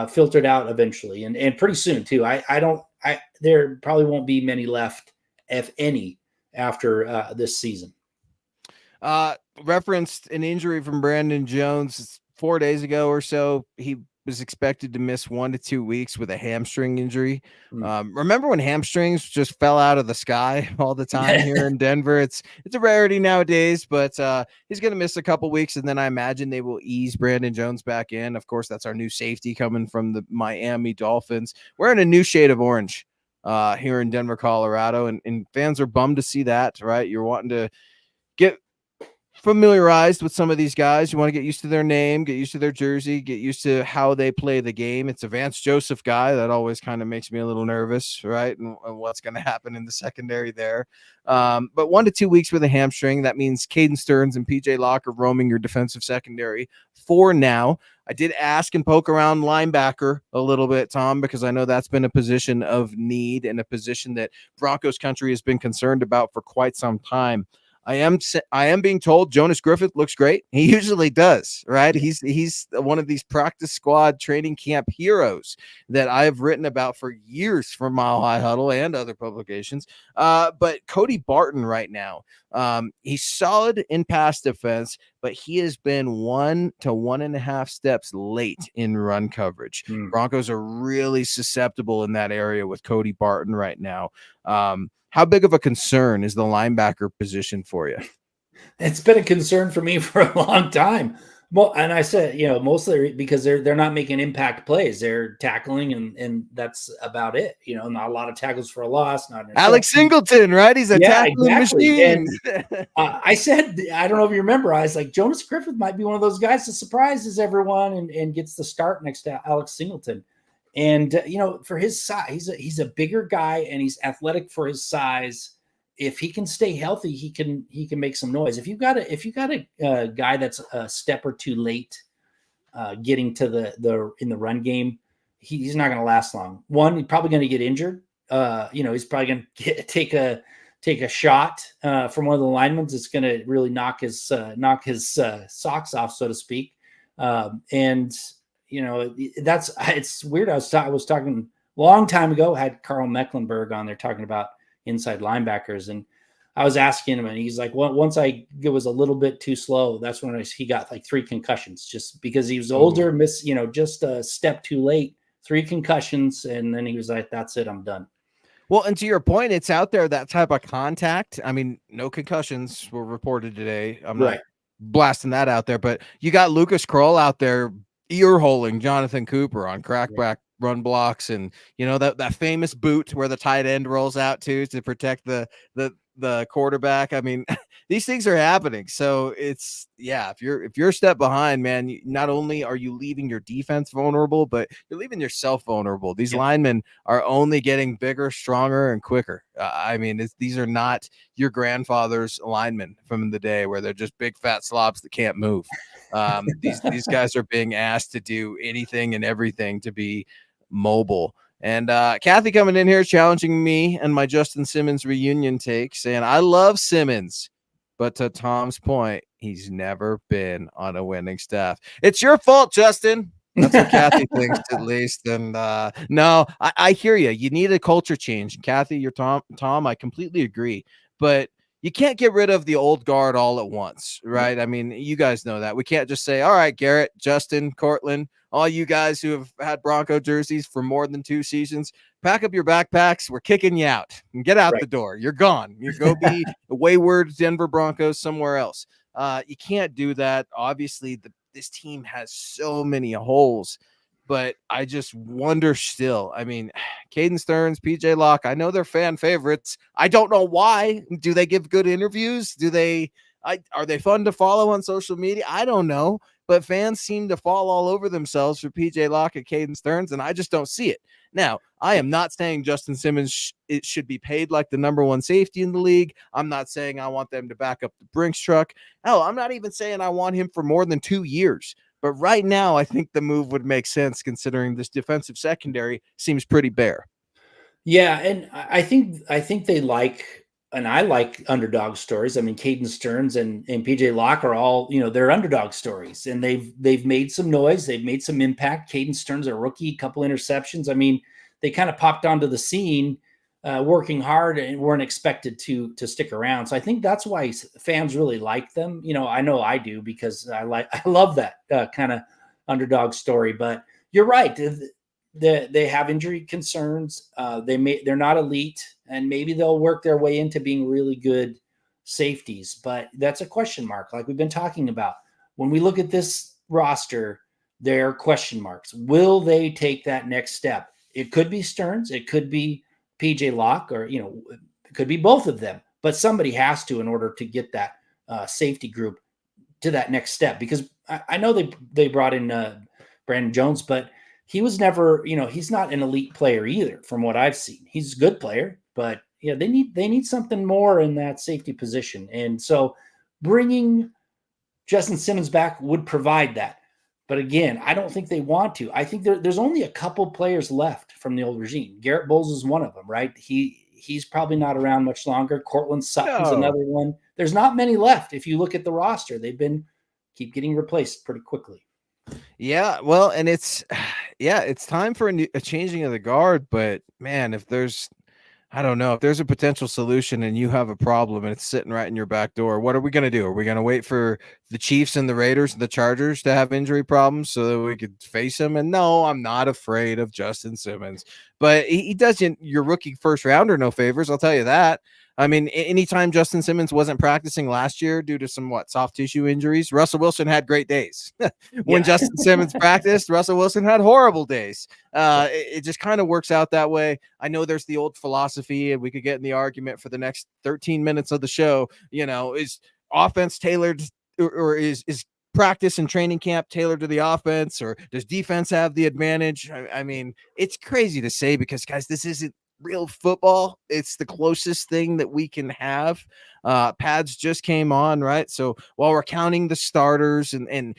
filtered out eventually, and pretty soon too. There probably won't be many left, if any, after this season. Referenced an injury from Brandon Jones 4 days ago or so. He was expected to miss 1 to 2 weeks with a hamstring injury. Remember when hamstrings just fell out of the sky all the time here in Denver? It's a rarity nowadays, but he's going to miss a couple weeks, and then I imagine they will ease Brandon Jones back in. Of course, that's our new safety coming from the Miami Dolphins. We're in a new shade of orange here in Denver, Colorado, and fans are bummed to see that, right? You're wanting to get familiarized with some of these guys. You want to get used to their name, get used to their jersey, get used to how they play the game. It's a Vance Joseph guy. That always kind of makes me a little nervous, right? And what's going to happen in the secondary there. But 1 to 2 weeks with a hamstring, that means Caden Stearns and PJ Locke are roaming your defensive secondary for now. I did ask and poke around linebacker a little bit, Tom, because I know that's been a position of need and a position that Broncos country has been concerned about for quite some time. I am being told Jonas Griffith looks great. He usually does, right? He's one of these practice squad training camp heroes that I've written about for years for Mile High Huddle and other publications. But Cody Barton right now, he's solid in pass defense, but he has been 1 to 1.5 steps late in run coverage. Broncos are really susceptible in that area with Cody Barton right now. How big of a concern is the linebacker position for you? It's been a concern for me for a long time. Well, and I said, mostly because they're not making impact plays. They're tackling, and that's about it. Not a lot of tackles for a loss. Not Alex Singleton, right? He's a tackling machine. And, I said, I don't know if you remember, I was like, Jonas Griffith might be one of those guys that surprises everyone and gets the start next to Alex Singleton. And, for his size, he's a bigger guy, and he's athletic for his size. If he can stay healthy, he can make some noise. If you got a guy that's a step or two late getting to the in the run game, he's not going to last long. One, he's probably going to get injured. He's probably going to take a shot from one of the linemen that's going to really knock his socks off, so to speak. It's weird. I was talking a long time ago, had Carl Mecklenburg on there talking about inside linebackers, and I was asking him, and he's like, well, once it was a little bit too slow, that's when he got like 3 concussions, just because he was older, just a step too late, 3 concussions, and then he was like, that's it, I'm done. Well, and to your point, it's out there, that type of contact. I mean, no concussions were reported today. I'm not blasting that out there, but you got Lucas Kroll out there ear-holing Jonathan Cooper on crackback run blocks, and that famous boot where the tight end rolls out to protect the quarterback. I mean, these things are happening. So it's, yeah, if you're a step behind, man, not only are you leaving your defense vulnerable, but you're leaving yourself vulnerable. These Yep. linemen are only getting bigger, stronger, and quicker. I mean, these are not your grandfather's linemen from the day where they're just big fat slobs that can't move. These guys are being asked to do anything and everything to be mobile. And Kathy coming in here challenging me and my Justin Simmons reunion take, saying I love Simmons, but to Tom's point, he's never been on a winning staff. It's your fault, Justin. That's what Kathy thinks, at least. And no, I hear you. You need a culture change. Kathy, you're Tom, I completely agree. But you can't get rid of the old guard all at once, right? I mean, you guys know that. We can't just say, all right, Garrett, Justin, Cortland, all you guys who have had Bronco jerseys for more than 2 seasons, pack up your backpacks. We're kicking you out and get out the door. You're gone. You go be a wayward Denver Broncos somewhere else. You can't do that. Obviously, this team has so many holes, but I just wonder still. I mean, Caden Stearns, PJ Locke, I know they're fan favorites. I don't know why. Do they give good interviews? Are they fun to follow on social media? I don't know, but fans seem to fall all over themselves for PJ Locke and Caden Stearns, and I just don't see it. Now, I am not saying Justin Simmons it should be paid like the number 1 safety in the league. I'm not saying I want them to back up the Brinks truck. Hell, I'm not even saying I want him for more than 2 years. But right now, I think the move would make sense considering this defensive secondary seems pretty bare. Yeah, and I think they like, and I like underdog stories. I mean, Caden Stearns and PJ Locke are all, they're underdog stories, and they've made some noise, they've made some impact. Caden Stearns, a rookie, couple interceptions. I mean, they kind of popped onto the scene, working hard, and weren't expected to stick around. So I think that's why fans really like them. I know I do, because I love that kind of underdog story. But you're right. They have injury concerns. They're not elite, and maybe they'll work their way into being really good safeties. But that's a question mark, like we've been talking about. When we look at this roster, there are question marks. Will they take that next step? It could be Stearns, it could be PJ Locke, or it could be both of them. But somebody has to, in order to get that safety group to that next step. Because I know they brought in Brandon Jones, but he was never, he's not an elite player either, from what I've seen. He's a good player, but they need something more in that safety position. And so bringing Justin Simmons back would provide that. But again, I don't think they want to. I think there's only a couple players left from the old regime. Garrett Bowles is one of them, right? He's probably not around much longer. Cortland Sutton's another one. There's not many left. If you look at the roster, keep getting replaced pretty quickly. Yeah, well, and it's time for a changing of the guard. But man, I don't know, if there's a potential solution and you have a problem and it's sitting right in your back door, what are we going to do? Are we going to wait for the Chiefs and the Raiders and the Chargers to have injury problems so that we could face them? And no, I'm not afraid of Justin Simmons, but he does your rookie first rounder no favors. I'll tell you that. I mean, anytime Justin Simmons wasn't practicing last year due to some soft tissue injuries, Russell Wilson had great days. When Justin Simmons practiced, Russell Wilson had horrible days. It just kind of works out that way. I know there's the old philosophy, and we could get in the argument for the next 13 minutes of the show. Is offense tailored, or is practice and training camp tailored to the offense, or does defense have the advantage? I mean, it's crazy to say, because guys, this isn't real football. It's the closest thing that we can have. Pads just came on, right? So while we're counting the starters and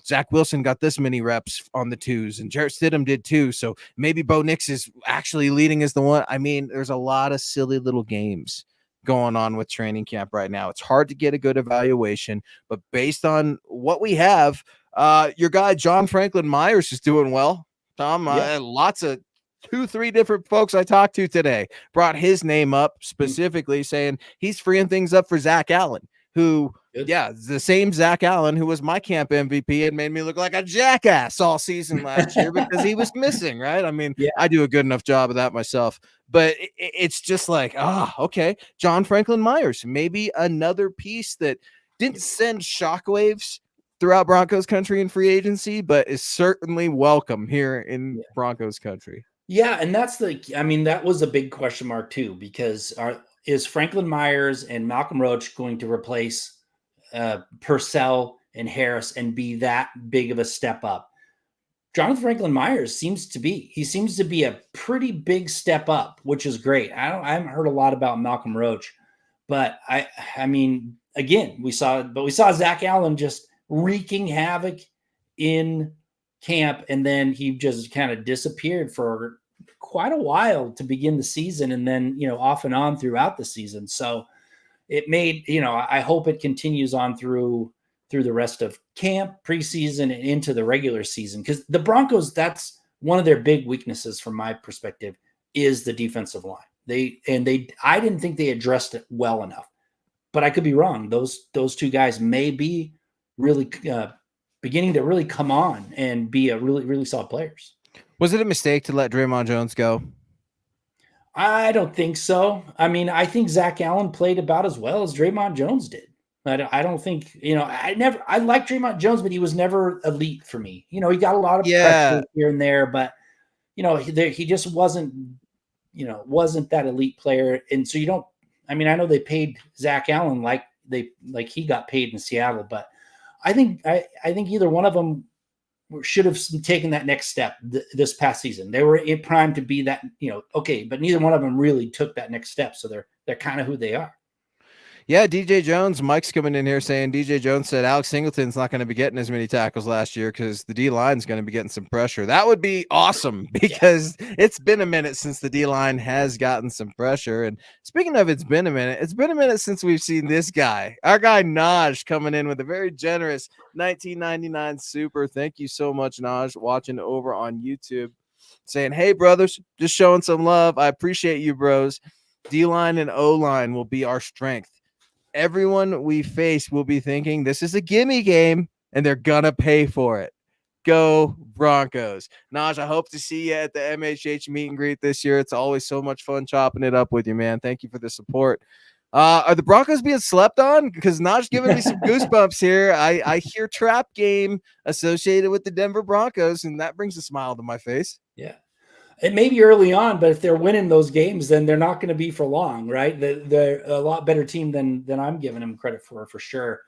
Zach Wilson got this many reps on the twos, and Jarrett Stidham did too. So maybe Bo Nix is actually leading as the one. I mean, there's a lot of silly little games going on with training camp right now. It's hard to get a good evaluation, but based on what we have, your guy John Franklin Myers is doing well. Tom, lots of 2-3 different folks I talked to today brought his name up specifically, saying he's freeing things up for Zach Allen, who, the same Zach Allen who was my camp MVP and made me look like a jackass all season last year because he was missing, right? I mean, I do a good enough job of that myself, but it's just like, okay, John Franklin Myers, maybe another piece that didn't send shockwaves throughout Broncos country and free agency, but is certainly welcome here in Broncos country. Yeah, and that was a big question mark too, because is Franklin Myers and Malcolm Roach going to replace Purcell and Harris and be that big of a step up? Jonathan Franklin Myers seems to be a pretty big step up, which is great. I haven't heard a lot about Malcolm Roach, but I mean, again, we saw Zach Allen just wreaking havoc in camp, and then he just kind of disappeared for quite a while to begin the season, and then off and on throughout the season. So it made I hope it continues on through the rest of camp, preseason, and into the regular season, because the Broncos, that's one of their big weaknesses from my perspective, is the defensive line. I didn't think they addressed it well enough, but I could be wrong. Those two guys may be really beginning to really come on and be a really, really solid players. Was it a mistake to let Draymond Jones go? I don't think so. I mean, I think Zach Allen played about as well as Draymond Jones did. I don't think, I liked Draymond Jones, but he was never elite for me. He got a lot of pressure here and there, but, he just wasn't that elite player. And so I know they paid Zach Allen like he got paid in Seattle, but I think either one of them should have taken that next step this past season. They were in prime to be that, okay, but neither one of them really took that next step. So they're kind of who they are. Yeah, DJ Jones, Mike's coming in here saying DJ Jones said Alex Singleton's not going to be getting as many tackles last year because the D-line is going to be getting some pressure. That would be awesome because it's been a minute since the D-line has gotten some pressure. And speaking of it's been a minute since we've seen this guy, our guy Naj, coming in with a very generous 1999 super. Thank you so much, Naj, watching over on YouTube, saying, hey, brothers, just showing some love. I appreciate you, bros. D-line and O-line will be our strength. Everyone we face will be thinking this is a gimme game, and they're gonna pay for it. Go Broncos. Naj, I hope to see you at the MHH meet and greet this year. It's always so much fun chopping it up with you, man. Thank you for the support. Are the Broncos being slept on? Because Naj giving me some goosebumps here. I hear trap game associated with the Denver Broncos, and that brings a smile to my face. Yeah. It may be early on, but if they're winning those games, then they're not going to be for long, right? They're a lot better team than I'm giving them credit for sure.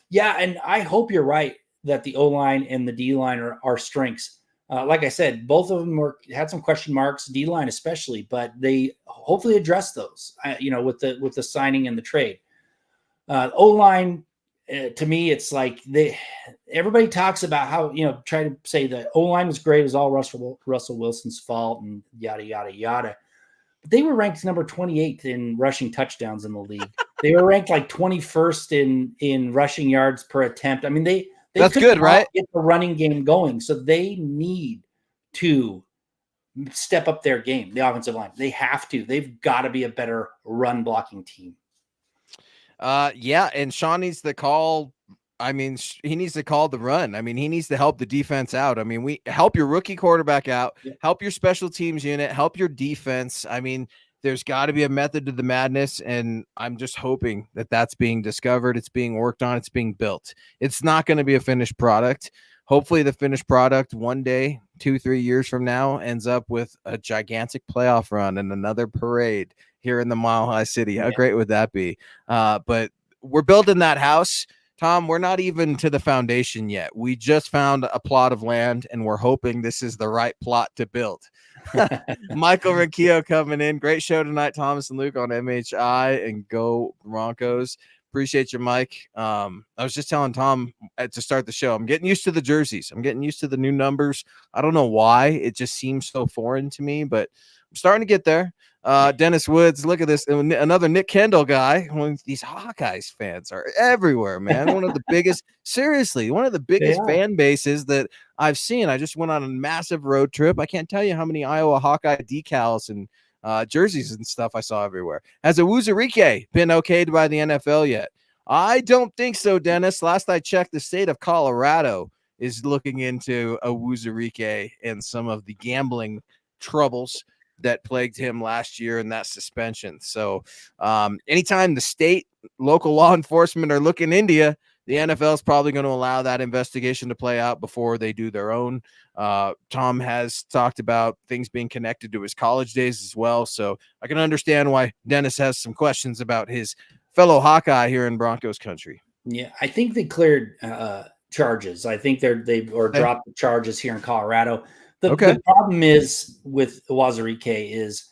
Yeah, and I hope you're right that the O-line and the D-line are strengths. Like I said, both of them had some question marks, D-line especially, but they hopefully address those, with the signing and the trade. O-line, to me, it's like everybody talks about how, try to say the O-line was great. It was all Russell Wilson's fault and yada, yada, yada. But they were ranked number 28th in rushing touchdowns in the league. They were ranked like 21st in rushing yards per attempt. I mean, they that's good, right? Get the running game going. So they need to step up their game, the offensive line. They have to. They've got to be a better run blocking team. Yeah, and Sean needs to call. I mean, he needs to call the run. I mean, he needs to help the defense out. I mean, we help your rookie quarterback out, help your special teams unit, help your defense. I mean, there's got to be a method to the madness, and I'm just hoping that that's being discovered. It's being worked on. It's being built. It's not going to be a finished product. Hopefully the finished product one day, 2-3 years from now, ends up with a gigantic playoff run and another parade here in the Mile High City. How great would that be? But we're building that house. Tom, we're not even to the foundation yet. We just found a plot of land, and we're hoping this is the right plot to build. Michael Riccio coming in. Great show tonight, Thomas and Luke on MHI, and go Broncos. Appreciate you, Mike. I was just telling Tom to start the show, I'm getting used to the jerseys. I'm getting used to the new numbers. I don't know why. It just seems so foreign to me, but I'm starting to get there. Dennis Woods, look at this. Another Nick Kendall guy. These Hawkeyes fans are everywhere, man. One of the biggest, seriously, one of the biggest fan bases that I've seen. I just went on a massive road trip. I can't tell you how many Iowa Hawkeye decals and jerseys and stuff I saw everywhere. Has Awuzurike been okayed by the NFL yet? I don't think so, Dennis. Last I checked, the state of Colorado is looking into Awuzurike and some of the gambling troubles that plagued him last year and that suspension. So anytime the state, local law enforcement are looking into you, The NFL is probably going to allow that investigation to play out before they do their own. Tom has talked about things being connected to his college days as well. So I can understand why Dennis has some questions about his fellow Hawkeye here in Broncos country. Yeah, I think they cleared charges. I think they dropped the charges here in Colorado. The problem is with Wazirike is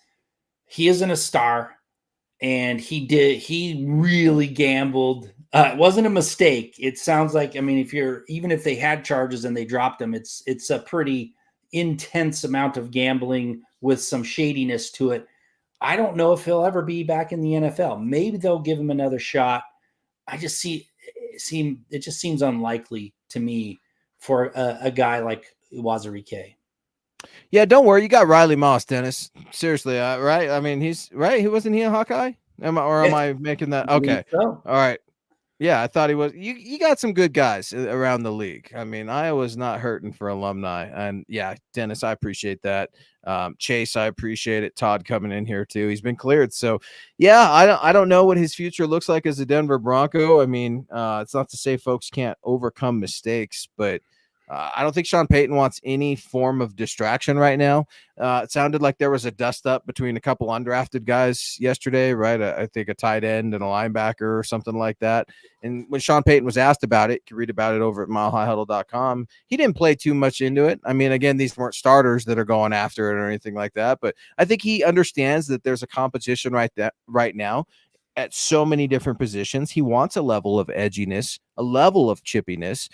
he isn't a star, and he really gambled. It wasn't a mistake. It sounds like, I mean, even if they had charges and they dropped them, it's a pretty intense amount of gambling with some shadiness to it. I don't know if he'll ever be back in the NFL. Maybe they'll give him another shot. I just it just seems unlikely to me for a guy like Wazirike. Yeah, don't worry. You got Riley Moss, Dennis. Seriously, right? I mean, he's right. Wasn't he a Hawkeye? Am I making that? Okay. So. All right. Yeah, I thought he was. You got some good guys around the league. I mean, Iowa's not hurting for alumni. And yeah, Dennis, I appreciate that. Chase, I appreciate it. Todd coming in here too. He's been cleared. So yeah, I don't know what his future looks like as a Denver Bronco. I mean, it's not to say folks can't overcome mistakes, but I don't think Sean Payton wants any form of distraction right now. It sounded like there was a dust up between a couple undrafted guys yesterday, right? I think a tight end and a linebacker or something like that. And when Sean Payton was asked about it, you can read about it over at milehighhuddle.com. He didn't play too much into it. I mean, again, these weren't starters that are going after it or anything like that, but I think he understands that there's a competition right now at so many different positions. He wants a level of edginess, a level of chippiness.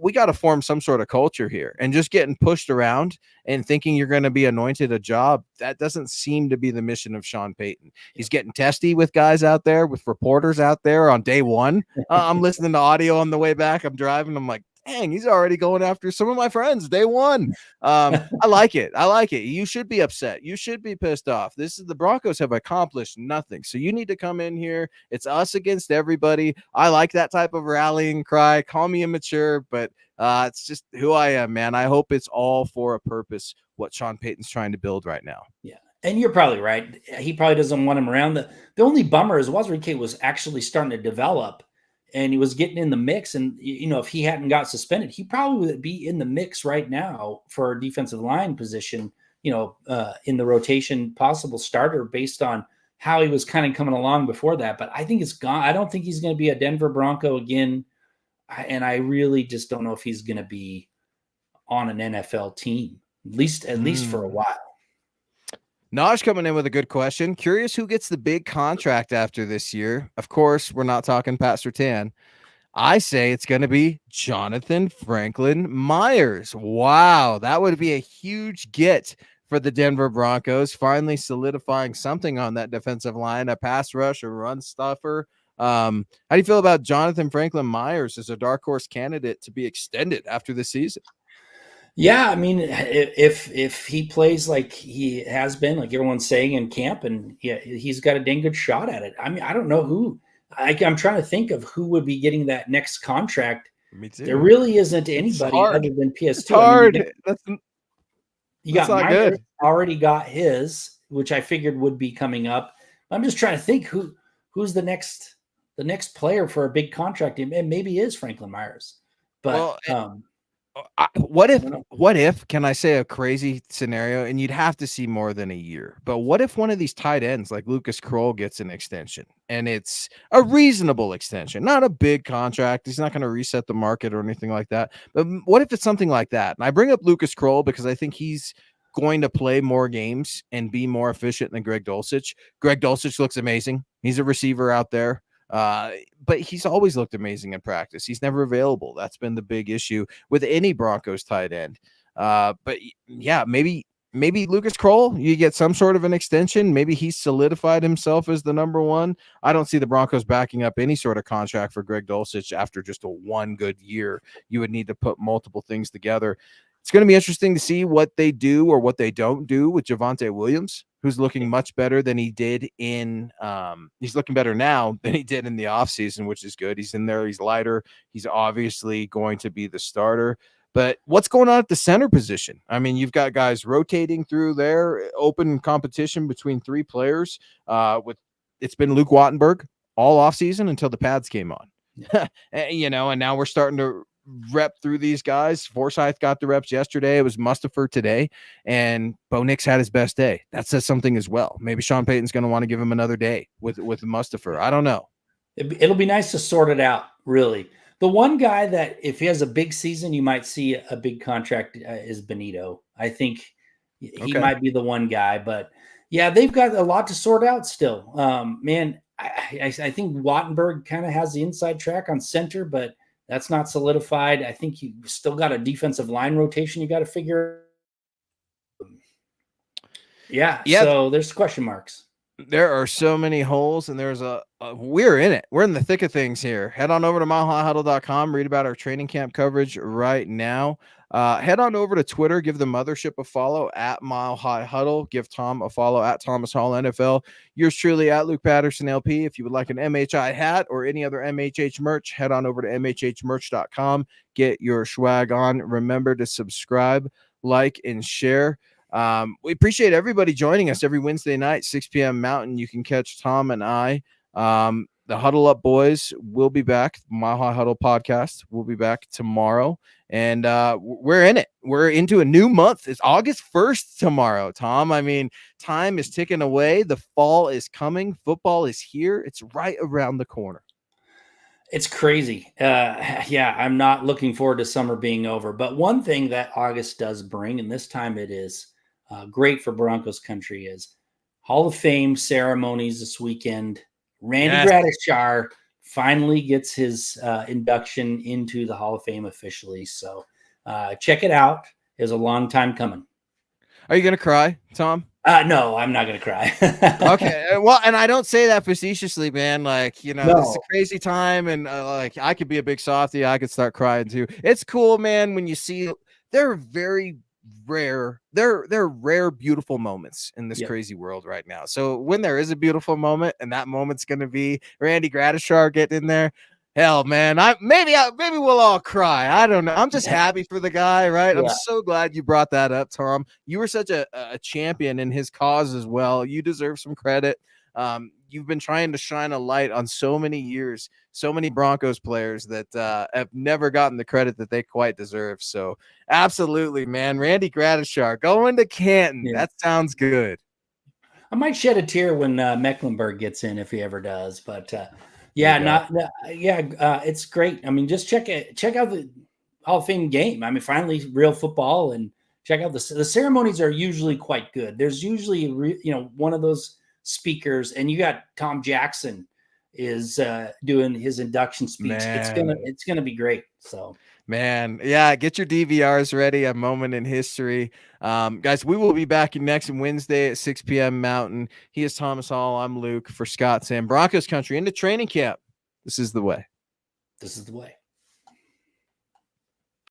We got to form some sort of culture here, and just getting pushed around and thinking you're going to be anointed a job, that doesn't seem to be the mission of Sean Payton. He's getting testy with guys out there, with reporters out there on day one. I'm listening to audio on the way back. I'm driving. I'm like, dang, he's already going after some of my friends day one. I like it. You should be upset. You should be pissed off. The Broncos have accomplished nothing. So you need to come in here. It's us against everybody. I like that type of rallying cry. Call me immature, but it's just who I am, man. I hope it's all for a purpose, what Sean Payton's trying to build right now. Yeah. And you're probably right. He probably doesn't want him around. The only bummer is Wazirike was actually starting to develop, and he was getting in the mix. And, if he hadn't got suspended, he probably would be in the mix right now for a defensive line position, in the rotation, possible starter based on how he was kind of coming along before that. But I think it's gone. I don't think he's going to be a Denver Bronco again. And I really just don't know if he's going to be on an NFL team, at least for a while. Naj coming in with a good question. Curious who gets the big contract after this year. Of course, we're not talking Pat Surtain. I say it's going to be Jonathan Franklin Myers. Wow, that would be a huge get for the Denver Broncos, finally solidifying something on that defensive line, a pass rush, a run stuffer. How do you feel about Jonathan Franklin Myers as a dark horse candidate to be extended after the season? Yeah, I mean, if he plays like he has been, like everyone's saying in camp, and yeah, he's got a dang good shot at it. I mean, I don't know who. I'm trying to think of who would be getting that next contract. Me too. There really isn't anybody other than PS2. It's hard. You got Myers already got his, which I figured would be coming up. I'm just trying to think who's the next player for a big contract, and maybe is Franklin Myers. But what if, can I say a crazy scenario, and you'd have to see more than a year, but what if one of these tight ends like Lucas Kroll gets an extension, and it's a reasonable extension, not a big contract. He's not going to reset the market or anything like that. But what if it's something like that? And I bring up Lucas Kroll because I think he's going to play more games and be more efficient than Greg Dulcich. Greg Dulcich looks amazing. He's a receiver out there. But he's always looked amazing in practice. He's never available. That's been the big issue with any Broncos tight end. But yeah, maybe Lucas Kroll, you get some sort of an extension. Maybe he's solidified himself as the number one. I don't see the Broncos backing up any sort of contract for Greg Dulcich after just a one good year. You would need to put multiple things together. It's going to be interesting to see what they do or what they don't do with Javonte Williams, who's looking much better than he did he's looking better now than he did in the offseason, which is good. He's in there. He's lighter. He's obviously going to be the starter. But what's going on at the center position? I mean, you've got guys rotating through there, open competition between three players. It's been Luke Wattenberg all offseason until the pads came on. You know, and now we're starting to rep through these guys. Forsyth got the reps yesterday. It was Mustipher today, and Bo Nix had his best day. That says something as well. Maybe Sean Payton's going to want to give him another day with Mustipher. I don't know. It'll be nice to sort it out, really. The one guy that, if he has a big season, you might see a big contract is Benito. I think he might be the one guy, but yeah, they've got a lot to sort out still. Man, I think Wattenberg kind of has the inside track on center, but that's not solidified. I think you still got a defensive line rotation you got to figure. Yeah, so there's question marks. There are so many holes, and there's we're in it. We're in the thick of things here. Head on over to milehighhuddle.com, read about our training camp coverage right now. Head on over to Twitter, give the mothership a follow at Mile High Huddle. Give Tom a follow at Thomas Hall NFL. Yours truly at Luke Patterson LP. If you would like an MHI hat or any other MHH merch, head on over to mhhmerch.com. Get your swag on. Remember to subscribe, like, and share. We appreciate everybody joining us every Wednesday night, 6 p.m. Mountain. You can catch Tom and I. The Huddle Up Boys will be back. Mile High Huddle podcast will be back tomorrow. And we're in it. We're into a new month. It's August 1st tomorrow, Tom. I mean, time is ticking away. The fall is coming. Football is here. It's right around the corner. It's crazy. Yeah, I'm not looking forward to summer being over. But one thing that August does bring, and this time it is great for Broncos country, is Hall of Fame ceremonies this weekend. Randy Gradishar finally gets his induction into the Hall of Fame officially. So check it out. It's a long time coming. Are you going to cry, Tom? No, I'm not going to cry. Okay. Well, and I don't say that facetiously, man. Like, you know, It's a crazy time. And like, I could be a big softie. I could start crying too. It's cool, man. When you see, they're very rare. They're rare, beautiful moments in this crazy world right now. So when there is a beautiful moment, and that moment's going to be Randy Gradishar getting in there, hell, man, maybe we'll all cry. I don't know. I'm just happy for the guy, right? Yeah. I'm so glad you brought that up, Tom. You were such a champion in his cause as well. You deserve some credit. You've been trying to shine a light on so many years, so many Broncos players that have never gotten the credit that they quite deserve. So absolutely, man. Randy Gradishar going to Canton. Yeah. That sounds good. I might shed a tear when Mecklenburg gets in, if he ever does, but it's great. I mean, just check out the Hall of Fame game. I mean, finally real football, and check out the ceremonies are usually quite good. There's usually, one of those speakers, and you got Tom Jackson is doing his induction speech. Man. It's gonna be great. So, man, yeah, get your DVRs ready. A moment in history. Guys, we will be back next Wednesday at 6 p.m. Mountain. He is Thomas Hall. I'm Luke. For Scott Sam, Broncos country into training camp. This is the way. This is the way.